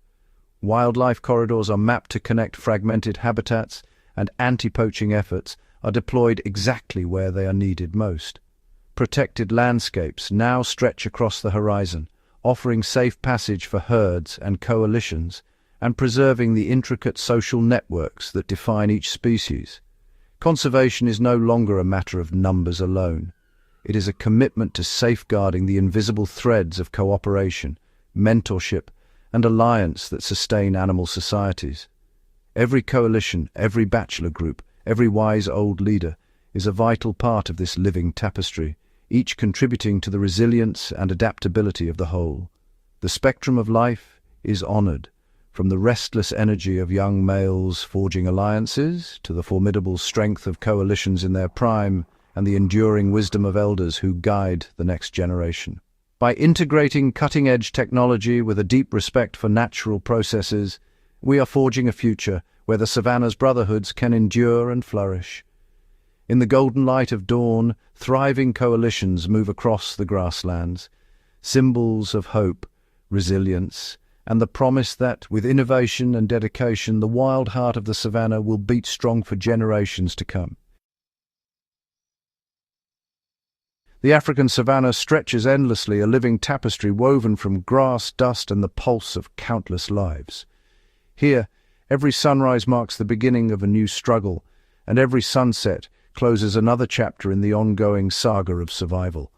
Wildlife corridors are mapped to connect fragmented habitats, and anti-poaching efforts are deployed exactly where they are needed most. Protected landscapes now stretch across the horizon, offering safe passage for herds and coalitions, and preserving the intricate social networks that define each species. Conservation is no longer a matter of numbers alone. It is a commitment to safeguarding the invisible threads of cooperation, mentorship, and alliance that sustain animal societies. Every coalition, every bachelor group, every wise old leader is a vital part of this living tapestry, each contributing to the resilience and adaptability of the whole. The spectrum of life is honored, from the restless energy of young males forging alliances to the formidable strength of coalitions in their prime and the enduring wisdom of elders who guide the next generation. By integrating cutting-edge technology with a deep respect for natural processes, we are forging a future where the savanna's brotherhoods can endure and flourish. In the golden light of dawn, thriving coalitions move across the grasslands, symbols of hope, resilience, and the promise that, with innovation and dedication, the wild heart of the savanna will beat strong for generations to come. The African savanna stretches endlessly, a living tapestry woven from grass, dust, and the pulse of countless lives. Here, every sunrise marks the beginning of a new struggle, and every sunset closes another chapter in the ongoing saga of survival.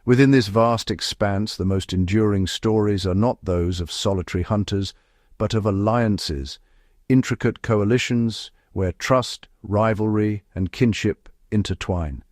Within this vast expanse, the most enduring stories are not those of solitary hunters, but of alliances, intricate coalitions where trust, rivalry, and kinship intertwine.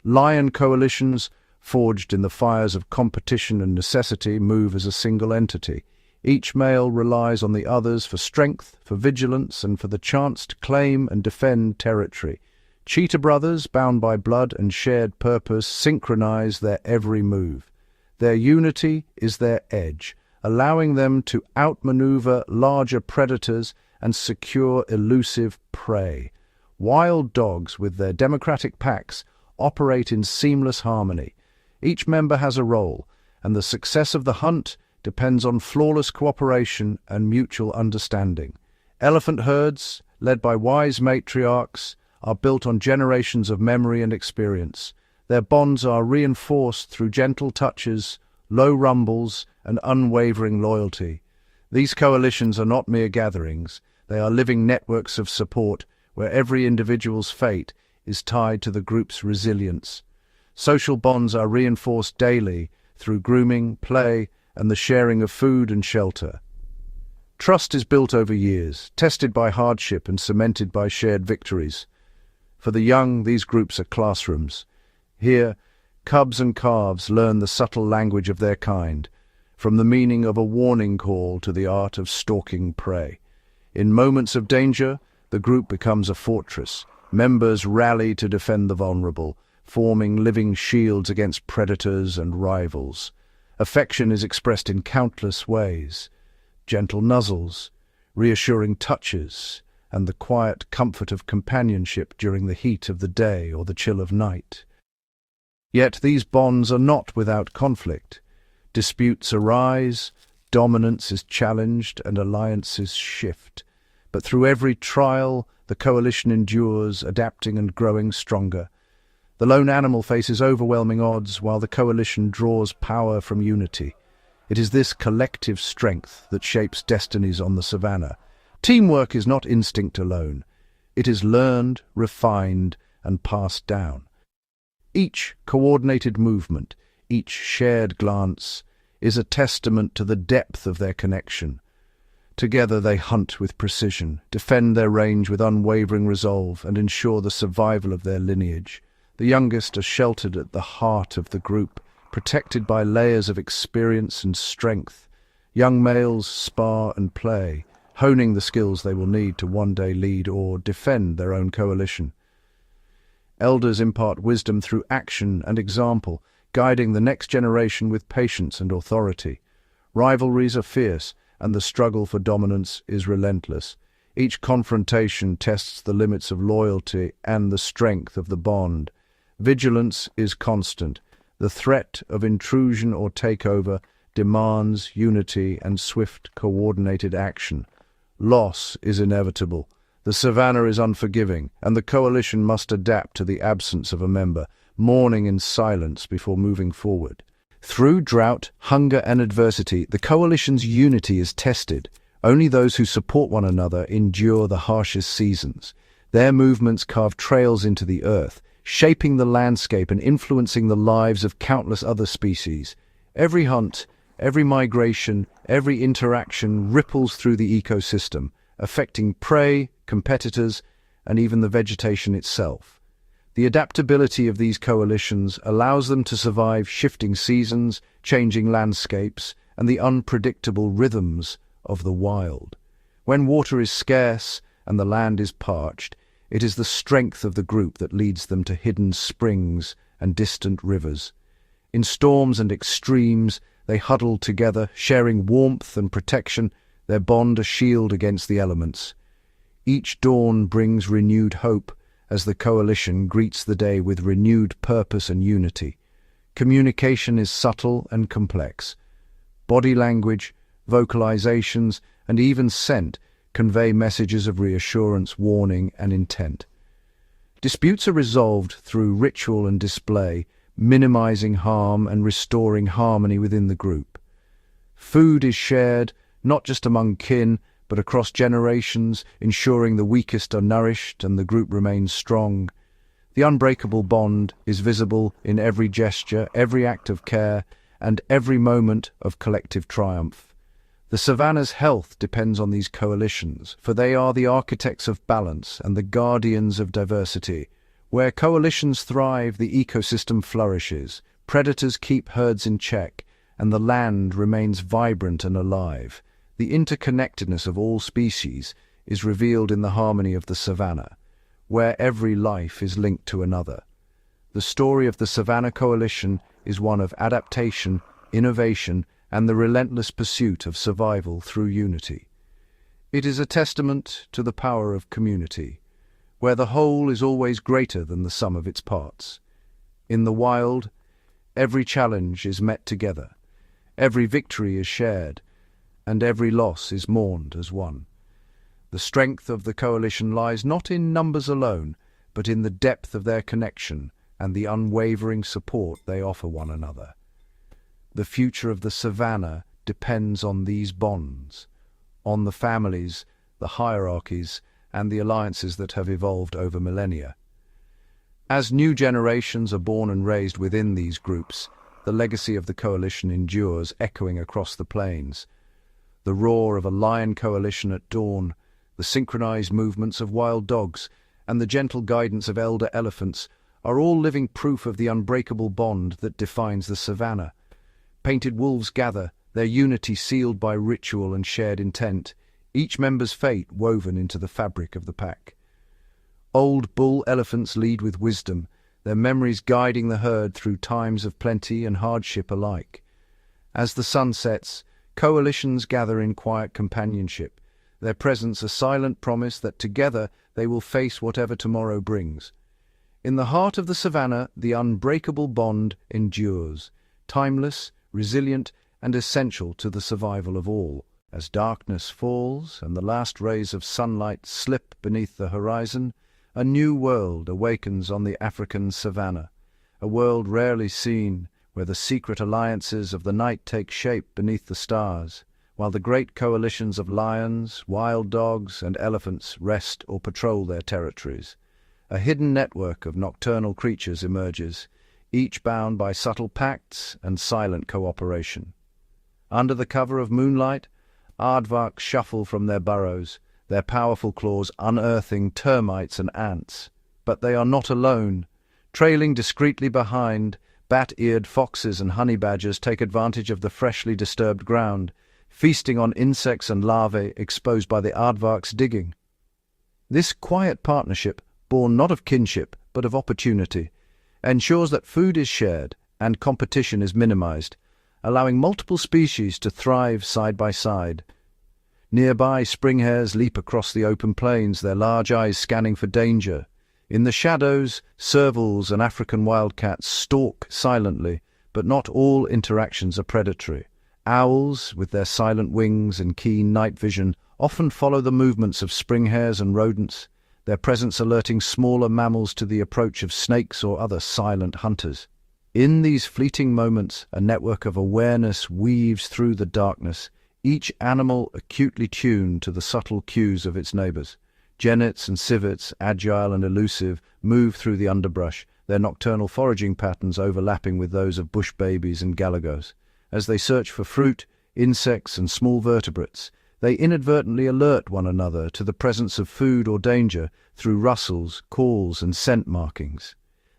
Lion coalitions, forged in the fires of competition and necessity, move as a single entity. Each male relies on the others for strength, for vigilance, and for the chance to claim and defend territory. Cheetah brothers, bound by blood and shared purpose, synchronize their every move. Their unity is their edge, allowing them to outmaneuver larger predators and secure elusive prey. Wild dogs, with their democratic packs, operate in seamless harmony. Each member has a role, and the success of the hunt depends on flawless cooperation and mutual understanding. Elephant herds, led by wise matriarchs, are built on generations of memory and experience. Their bonds are reinforced through gentle touches, low rumbles, and unwavering loyalty. These coalitions are not mere gatherings. They are living networks of support where every individual's fate is tied to the group's resilience. Social bonds are reinforced daily through grooming, play, and the sharing of food and shelter. Trust is built over years, tested by hardship and cemented by shared victories. For the young, these groups are classrooms. Here, cubs and calves learn the subtle language of their kind, from the meaning of a warning call to the art of stalking prey. In moments of danger, the group becomes a fortress. Members rally to defend the vulnerable, forming living shields against predators and rivals. Affection is expressed in countless ways: gentle nuzzles, reassuring touches, and the quiet comfort of companionship during the heat of the day or the chill of night. Yet these bonds are not without conflict. Disputes arise, dominance is challenged, and alliances shift. But through every trial, the coalition endures, adapting and growing stronger. The lone animal faces overwhelming odds, while the coalition draws power from unity. It is this collective strength that shapes destinies on the savannah. Teamwork is not instinct alone. It is learned, refined, and passed down. Each coordinated movement, each shared glance, is a testament to the depth of their connection. Together they hunt with precision, defend their range with unwavering resolve, and ensure the survival of their lineage. The youngest are sheltered at the heart of the group, protected by layers of experience and strength. Young males spar and play, honing the skills they will need to one day lead or defend their own coalition. Elders impart wisdom through action and example, guiding the next generation with patience and authority. Rivalries are fierce, and the struggle for dominance is relentless. Each confrontation tests the limits of loyalty and the strength of the bond. Vigilance is constant. The threat of intrusion or takeover demands unity and swift, coordinated action. Loss is inevitable. The savannah is unforgiving, and the coalition must adapt to the absence of a member, mourning in silence before moving forward. Through drought, hunger, and adversity, the coalition's unity is tested. Only those who support one another endure the harshest seasons. Their movements carve trails into the earth, shaping the landscape and influencing the lives of countless other species. Every hunt, every migration, every interaction ripples through the ecosystem, affecting prey, competitors, and even the vegetation itself. The adaptability of these coalitions allows them to survive shifting seasons, changing landscapes, and the unpredictable rhythms of the wild. When water is scarce and the land is parched, it is the strength of the group that leads them to hidden springs and distant rivers. In storms and extremes, they huddle together, sharing warmth and protection, their bond a shield against the elements. Each dawn brings renewed hope, as the coalition greets the day with renewed purpose and unity. Communication is subtle and complex. Body language, vocalizations, and even scent convey messages of reassurance, warning, and intent. Disputes are resolved through ritual and display, minimizing harm and restoring harmony within the group. Food is shared, not just among kin, but across generations, ensuring the weakest are nourished and the group remains strong. The unbreakable bond is visible in every gesture, every act of care, and every moment of collective triumph. The savannah's health depends on these coalitions, for they are the architects of balance and the guardians of diversity. Where coalitions thrive, the ecosystem flourishes, predators keep herds in check, and the land remains vibrant and alive. The interconnectedness of all species is revealed in the harmony of the savannah, where every life is linked to another. The story of the Savannah Coalition is one of adaptation, innovation, and the relentless pursuit of survival through unity. It is a testament to the power of community, where the whole is always greater than the sum of its parts. In the wild, every challenge is met together, every victory is shared, and every loss is mourned as one. The strength of the coalition lies not in numbers alone, but in the depth of their connection and the unwavering support they offer one another. The future of the savannah depends on these bonds, on the families, the hierarchies, and the alliances that have evolved over millennia. As new generations are born and raised within these groups, the legacy of the coalition endures, echoing across the plains. The roar of a lion coalition at dawn, the synchronized movements of wild dogs, and the gentle guidance of elder elephants are all living proof of the unbreakable bond that defines the savannah. Painted wolves gather, their unity sealed by ritual and shared intent, each member's fate woven into the fabric of the pack. Old bull elephants lead with wisdom, their memories guiding the herd through times of plenty and hardship alike. As the sun sets, coalitions gather in quiet companionship, their presence a silent promise that together they will face whatever tomorrow brings. In the heart of the savannah, the unbreakable bond endures, timeless, resilient, and essential to the survival of all. As darkness falls and the last rays of sunlight slip beneath the horizon, a new world awakens on the African savannah, a world rarely seen, where the secret alliances of the night take shape beneath the stars, while the great coalitions of lions, wild dogs, and elephants rest or patrol their territories. A hidden network of nocturnal creatures emerges, each bound by subtle pacts and silent cooperation. Under the cover of moonlight, aardvarks shuffle from their burrows, their powerful claws unearthing termites and ants. But they are not alone. Trailing discreetly behind, bat-eared foxes and honey badgers take advantage of the freshly disturbed ground, feasting on insects and larvae exposed by the aardvark's digging. This quiet partnership, born not of kinship but of opportunity, ensures that food is shared and competition is minimized, allowing multiple species to thrive side by side. Nearby, spring hares leap across the open plains, their large eyes scanning for danger. In the shadows, servals and African wildcats stalk silently, but not all interactions are predatory. Owls, with their silent wings and keen night vision, often follow the movements of spring hares and rodents, their presence alerting smaller mammals to the approach of snakes or other silent hunters. In these fleeting moments, a network of awareness weaves through the darkness, each animal acutely tuned to the subtle cues of its neighbors. Genets and civets, agile and elusive, move through the underbrush, their nocturnal foraging patterns overlapping with those of bush babies and galagos. As they search for fruit, insects, and small vertebrates, they inadvertently alert one another to the presence of food or danger through rustles, calls, and scent markings.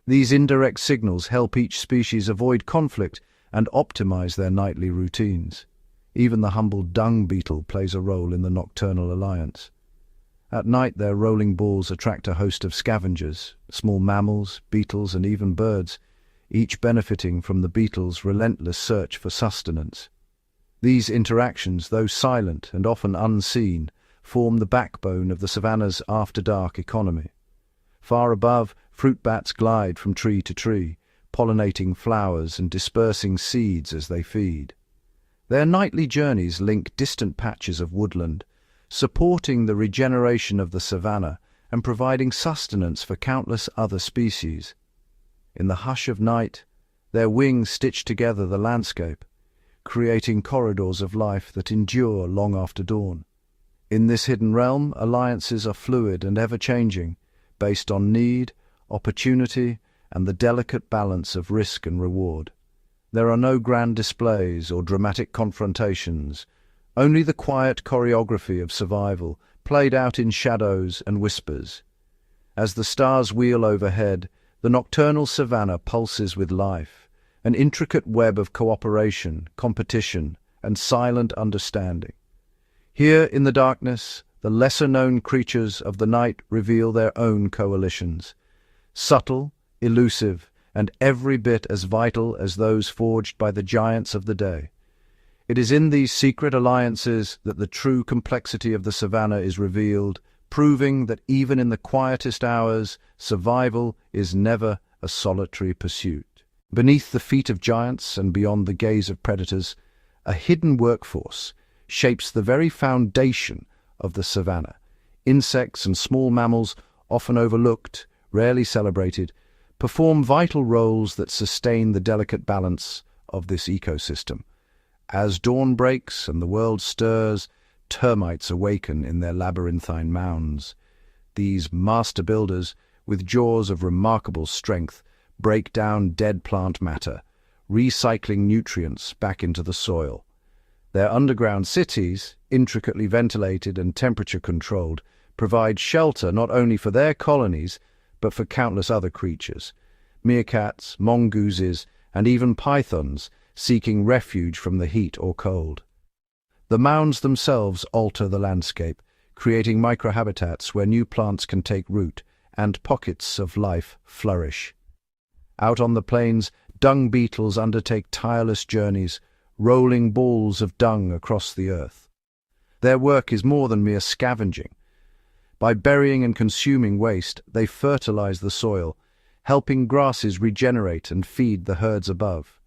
These indirect signals help each species avoid conflict and optimize their nightly routines. Even the humble dung beetle plays a role in the nocturnal alliance. At night, their rolling balls attract a host of scavengers, small mammals, beetles, and even birds, each benefiting from the beetle's relentless search for sustenance. These interactions, though silent and often unseen, form the backbone of the savannah's after-dark economy. Far above, fruit bats glide from tree to tree, pollinating flowers and dispersing seeds as they feed. Their nightly journeys link distant patches of woodland, supporting the regeneration of the savannah and providing sustenance for countless other species. In the hush of night, their wings stitch together the landscape, creating corridors of life that endure long after dawn. In this hidden realm, alliances are fluid and ever-changing, based on need, opportunity, and the delicate balance of risk and reward. There are no grand displays or dramatic confrontations, only the quiet choreography of survival, played out in shadows and whispers. As the stars wheel overhead, the nocturnal savannah pulses with life, an intricate web of cooperation, competition, and silent understanding. Here in the darkness, the lesser-known creatures of the night reveal their own coalitions, subtle, elusive, and every bit as vital as those forged by the giants of the day. It is in these secret alliances that the true complexity of the savannah is revealed, proving that even in the quietest hours, survival is never a solitary pursuit. Beneath the feet of giants and beyond the gaze of predators, a hidden workforce shapes the very foundation of the savannah. Insects and small mammals, often overlooked, rarely celebrated, perform vital roles that sustain the delicate balance of this ecosystem. As dawn breaks and the world stirs, termites awaken in their labyrinthine mounds. These master builders, with jaws of remarkable strength, break down dead plant matter, recycling nutrients back into the soil. Their underground cities, intricately ventilated and temperature-controlled, provide shelter not only for their colonies, but for countless other creatures. Meerkats, mongooses, and even pythons seeking refuge from the heat or cold. The mounds themselves alter the landscape, creating microhabitats where new plants can take root and pockets of life flourish. Out on the plains, dung beetles undertake tireless journeys, rolling balls of dung across the earth. Their work is more than mere scavenging. By burying and consuming waste, they fertilize the soil, helping grasses regenerate and feed the herds above.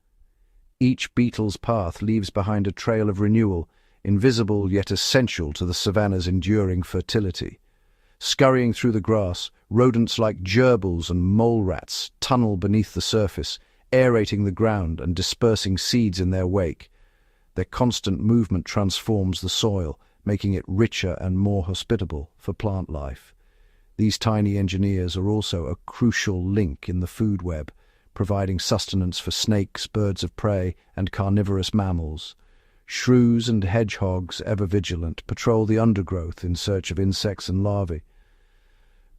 Each beetle's path leaves behind a trail of renewal, invisible yet essential to the savanna's enduring fertility. Scurrying through the grass, rodents like gerbils and mole rats tunnel beneath the surface, aerating the ground and dispersing seeds in their wake. Their constant movement transforms the soil, making it richer and more hospitable for plant life. These tiny engineers are also a crucial link in the food web, providing sustenance for snakes, birds of prey, and carnivorous mammals. Shrews and hedgehogs, ever vigilant, patrol the undergrowth in search of insects and larvae.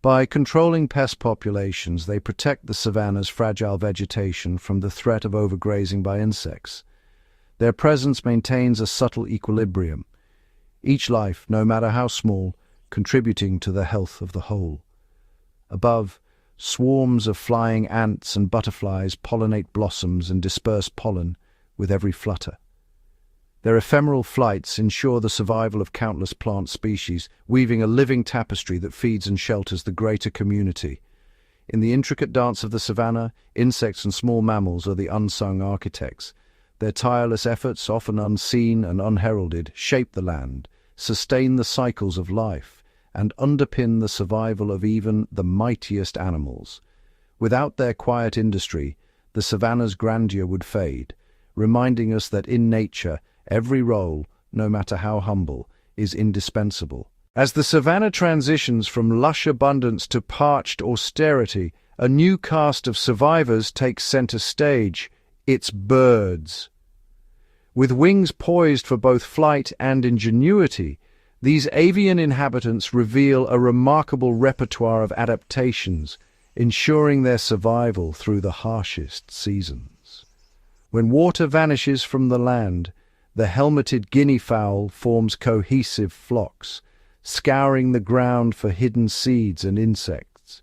By controlling pest populations, they protect the savanna's fragile vegetation from the threat of overgrazing by insects. Their presence maintains a subtle equilibrium, each life, no matter how small, contributing to the health of the whole. Above, swarms of flying ants and butterflies pollinate blossoms and disperse pollen with every flutter. Their ephemeral flights ensure the survival of countless plant species, weaving a living tapestry that feeds and shelters the greater community. In the intricate dance of the savanna, insects and small mammals are the unsung architects. Their tireless efforts, often unseen and unheralded, shape the land, sustain the cycles of life, and underpin the survival of even the mightiest animals. Without their quiet industry, the savanna's grandeur would fade, reminding us that in nature, every role, no matter how humble, is indispensable. As the savanna transitions from lush abundance to parched austerity, a new cast of survivors takes center stage. It's birds. With wings poised for both flight and ingenuity, these avian inhabitants reveal a remarkable repertoire of adaptations, ensuring their survival through the harshest seasons. When water vanishes from the land, the helmeted guinea fowl forms cohesive flocks, scouring the ground for hidden seeds and insects.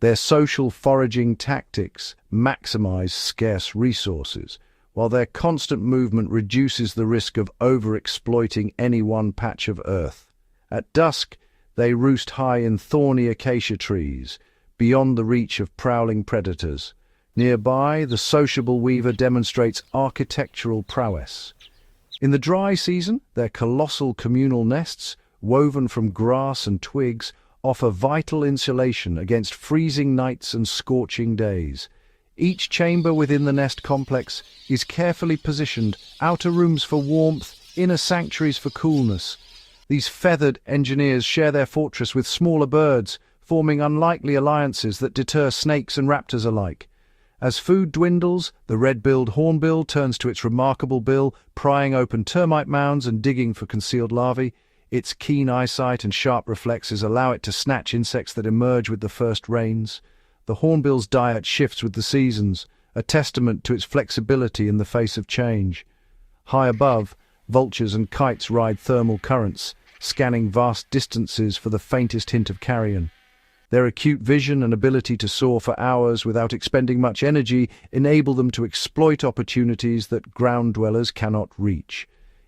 Their social foraging tactics maximize scarce resources, while their constant movement reduces the risk of overexploiting any one patch of earth. At dusk, they roost high in thorny acacia trees, beyond the reach of prowling predators. Nearby, the sociable weaver demonstrates architectural prowess. In the dry season, their colossal communal nests, woven from grass and twigs, offer vital insulation against freezing nights and scorching days. Each chamber within the nest complex is carefully positioned, outer rooms for warmth, inner sanctuaries for coolness. These feathered engineers share their fortress with smaller birds, forming unlikely alliances that deter snakes and raptors alike. As food dwindles, the red-billed hornbill turns to its remarkable bill, prying open termite mounds and digging for concealed larvae. Its keen eyesight and sharp reflexes allow it to snatch insects that emerge with the first rains. The hornbill's diet shifts with the seasons, a testament to its flexibility in the face of change. High above, vultures and kites ride thermal currents, scanning vast distances for the faintest hint of carrion. Their acute vision and ability to soar for hours without expending much energy enable them to exploit opportunities that ground dwellers cannot reach.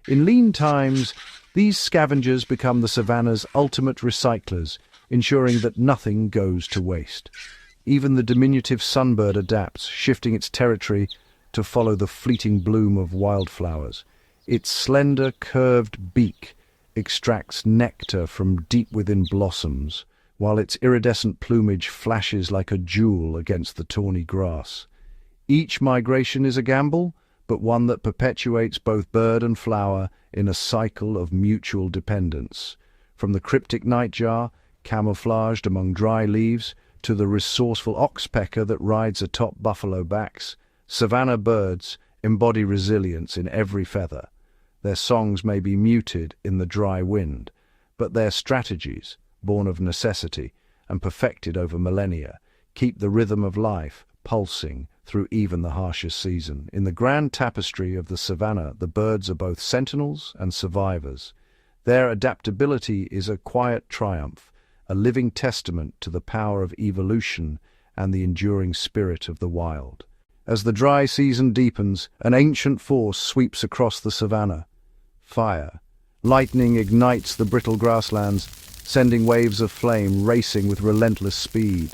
In lean times, these scavengers become the savanna's ultimate recyclers, ensuring that nothing goes to waste. Even the diminutive sunbird adapts, shifting its territory to follow the fleeting bloom of wildflowers. Its slender, curved beak extracts nectar from deep within blossoms, while its iridescent plumage flashes like a jewel against the tawny grass. Each migration is a gamble, but one that perpetuates both bird and flower in a cycle of mutual dependence. From the cryptic nightjar, camouflaged among dry leaves, to the resourceful oxpecker that rides atop buffalo backs, savanna birds embody resilience in every feather. Their songs may be muted in the dry wind, but their strategies, born of necessity and perfected over millennia, keep the rhythm of life pulsing through even the harshest season. In the grand tapestry of the savannah, the birds are both sentinels and survivors. Their adaptability is a quiet triumph, a living testament to the power of evolution and the enduring spirit of the wild. As the dry season deepens, an ancient force sweeps across the savannah. Fire. Lightning ignites the brittle grasslands, sending waves of flame racing with relentless speed.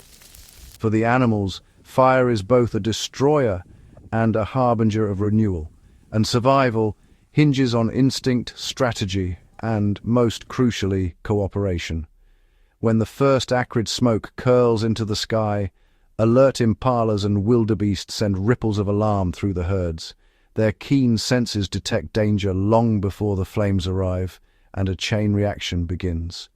For the animals, fire is both a destroyer and a harbinger of renewal, and survival hinges on instinct, strategy, and, most crucially, cooperation. When the first acrid smoke curls into the sky, alert impalas and wildebeest send ripples of alarm through the herds. Their keen senses detect danger long before the flames arrive, and a chain reaction begins.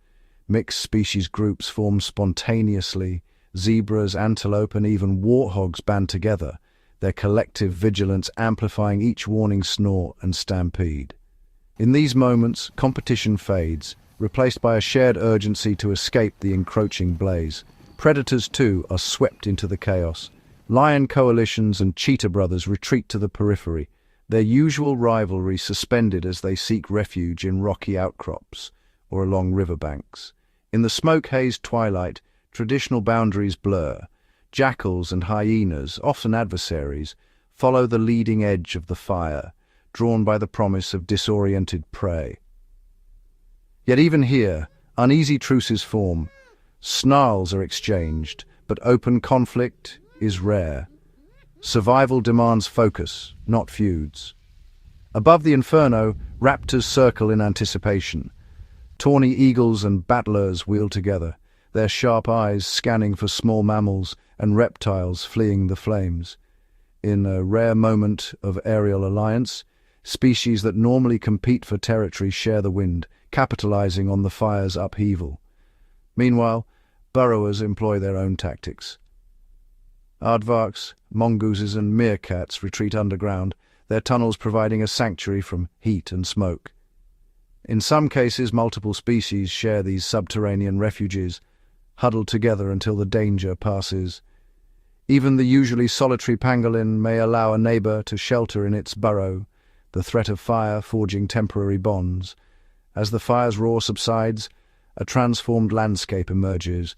Mixed species groups form spontaneously. Zebras, antelope, and even warthogs band together, their collective vigilance amplifying each warning snort and stampede. In these moments, competition fades, replaced by a shared urgency to escape the encroaching blaze. Predators, too, are swept into the chaos. Lion coalitions and cheetah brothers retreat to the periphery, their usual rivalry suspended as they seek refuge in rocky outcrops or along riverbanks. In the smoke-hazed twilight, traditional boundaries blur. Jackals and hyenas, often adversaries, follow the leading edge of the fire, drawn by the promise of disoriented prey. Yet even here, uneasy truces form. Snarls are exchanged, but open conflict is rare. Survival demands focus, not feuds. Above the Inferno, raptors circle in anticipation. Tawny eagles and battlers wheel together, their sharp eyes scanning for small mammals and reptiles fleeing the flames. In a rare moment of aerial alliance, species that normally compete for territory share the wind, capitalizing on the fire's upheaval. Meanwhile, burrowers employ their own tactics. Aardvarks, mongooses and meerkats retreat underground, their tunnels providing a sanctuary from heat and smoke. In some cases, multiple species share these subterranean refuges, huddled together until the danger passes. Even the usually solitary pangolin may allow a neighbor to shelter in its burrow, the threat of fire forging temporary bonds. As the fire's roar subsides, a transformed landscape emerges.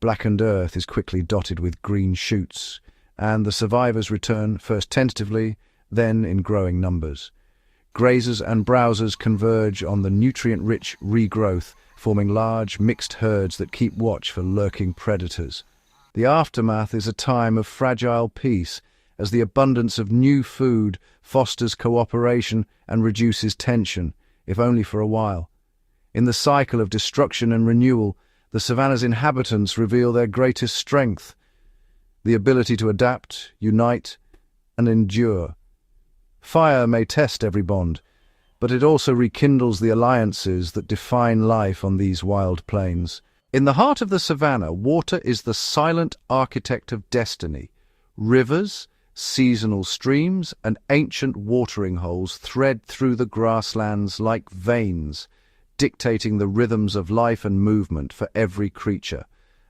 Blackened earth is quickly dotted with green shoots, and the survivors return, first tentatively, then in growing numbers. Grazers and browsers converge on the nutrient-rich regrowth, forming large, mixed herds that keep watch for lurking predators. The aftermath is a time of fragile peace, as the abundance of new food fosters cooperation and reduces tension, if only for a while. In the cycle of destruction and renewal, the savannah's inhabitants reveal their greatest strength, the ability to adapt, unite, and endure. Fire may test every bond, but it also rekindles the alliances that define life on these wild plains. In the heart of the savannah, water is the silent architect of destiny. Rivers, seasonal streams, and ancient watering holes thread through the grasslands like veins, dictating the rhythms of life and movement for every creature.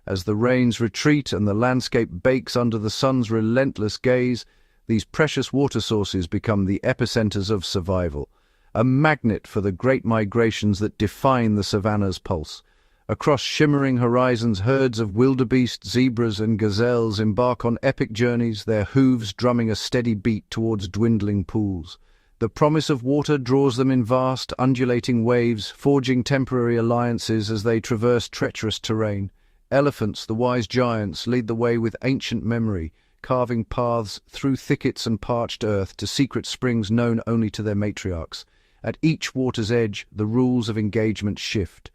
As the rains retreat and the landscape bakes under the sun's relentless gaze, these precious water sources become the epicenters of survival, a magnet for the great migrations that define the savannah's pulse. Across shimmering horizons, herds of wildebeest, zebras, and gazelles embark on epic journeys, their hooves drumming a steady beat towards dwindling pools. The promise of water draws them in vast, undulating waves, forging temporary alliances as they traverse treacherous terrain. Elephants, the wise giants, lead the way with ancient memory, carving paths through thickets and parched earth to secret springs known only to their matriarchs. At each water's edge, the rules of engagement shift.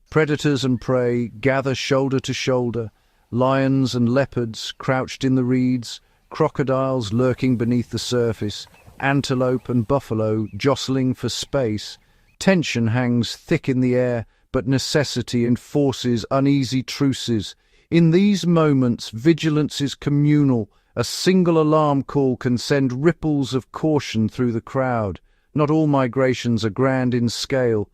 Predators and prey gather shoulder to shoulder, lions and leopards crouched in the reeds, crocodiles lurking beneath the surface, antelope and buffalo jostling for space. Tension hangs thick in the air, but necessity enforces uneasy truces. In these moments, vigilance is communal. A single alarm call can send ripples of caution through the crowd. Not all migrations are grand in scale.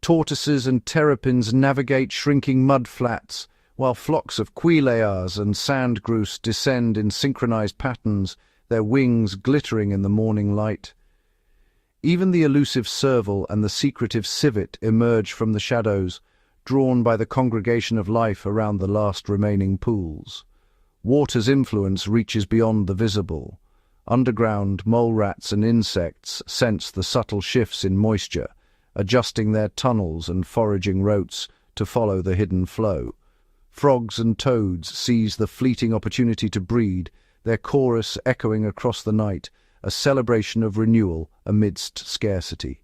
Tortoises and terrapins navigate shrinking mudflats, while flocks of quails and sand grouse descend in synchronized patterns, their wings glittering in the morning light. Even the elusive serval and the secretive civet emerge from the shadows, drawn by the congregation of life around the last remaining pools. Water's influence reaches beyond the visible. Underground mole rats and insects sense the subtle shifts in moisture, adjusting their tunnels and foraging routes to follow the hidden flow. Frogs and toads seize the fleeting opportunity to breed, their chorus echoing across the night, a celebration of renewal amidst scarcity.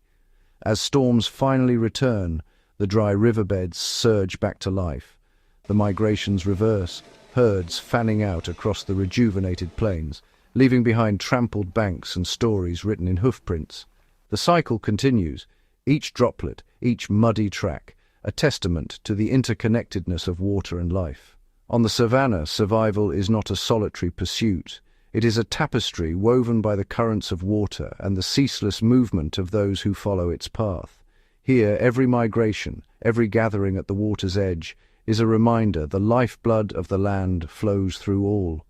As storms finally return, the dry riverbeds surge back to life. The migrations reverse, herds fanning out across the rejuvenated plains, leaving behind trampled banks and stories written in hoofprints. The cycle continues, each droplet, each muddy track, a testament to the interconnectedness of water and life. On the savannah, survival is not a solitary pursuit. It is a tapestry woven by the currents of water and the ceaseless movement of those who follow its path. Here, every migration, every gathering at the water's edge, is a reminder the lifeblood of the land flows through all.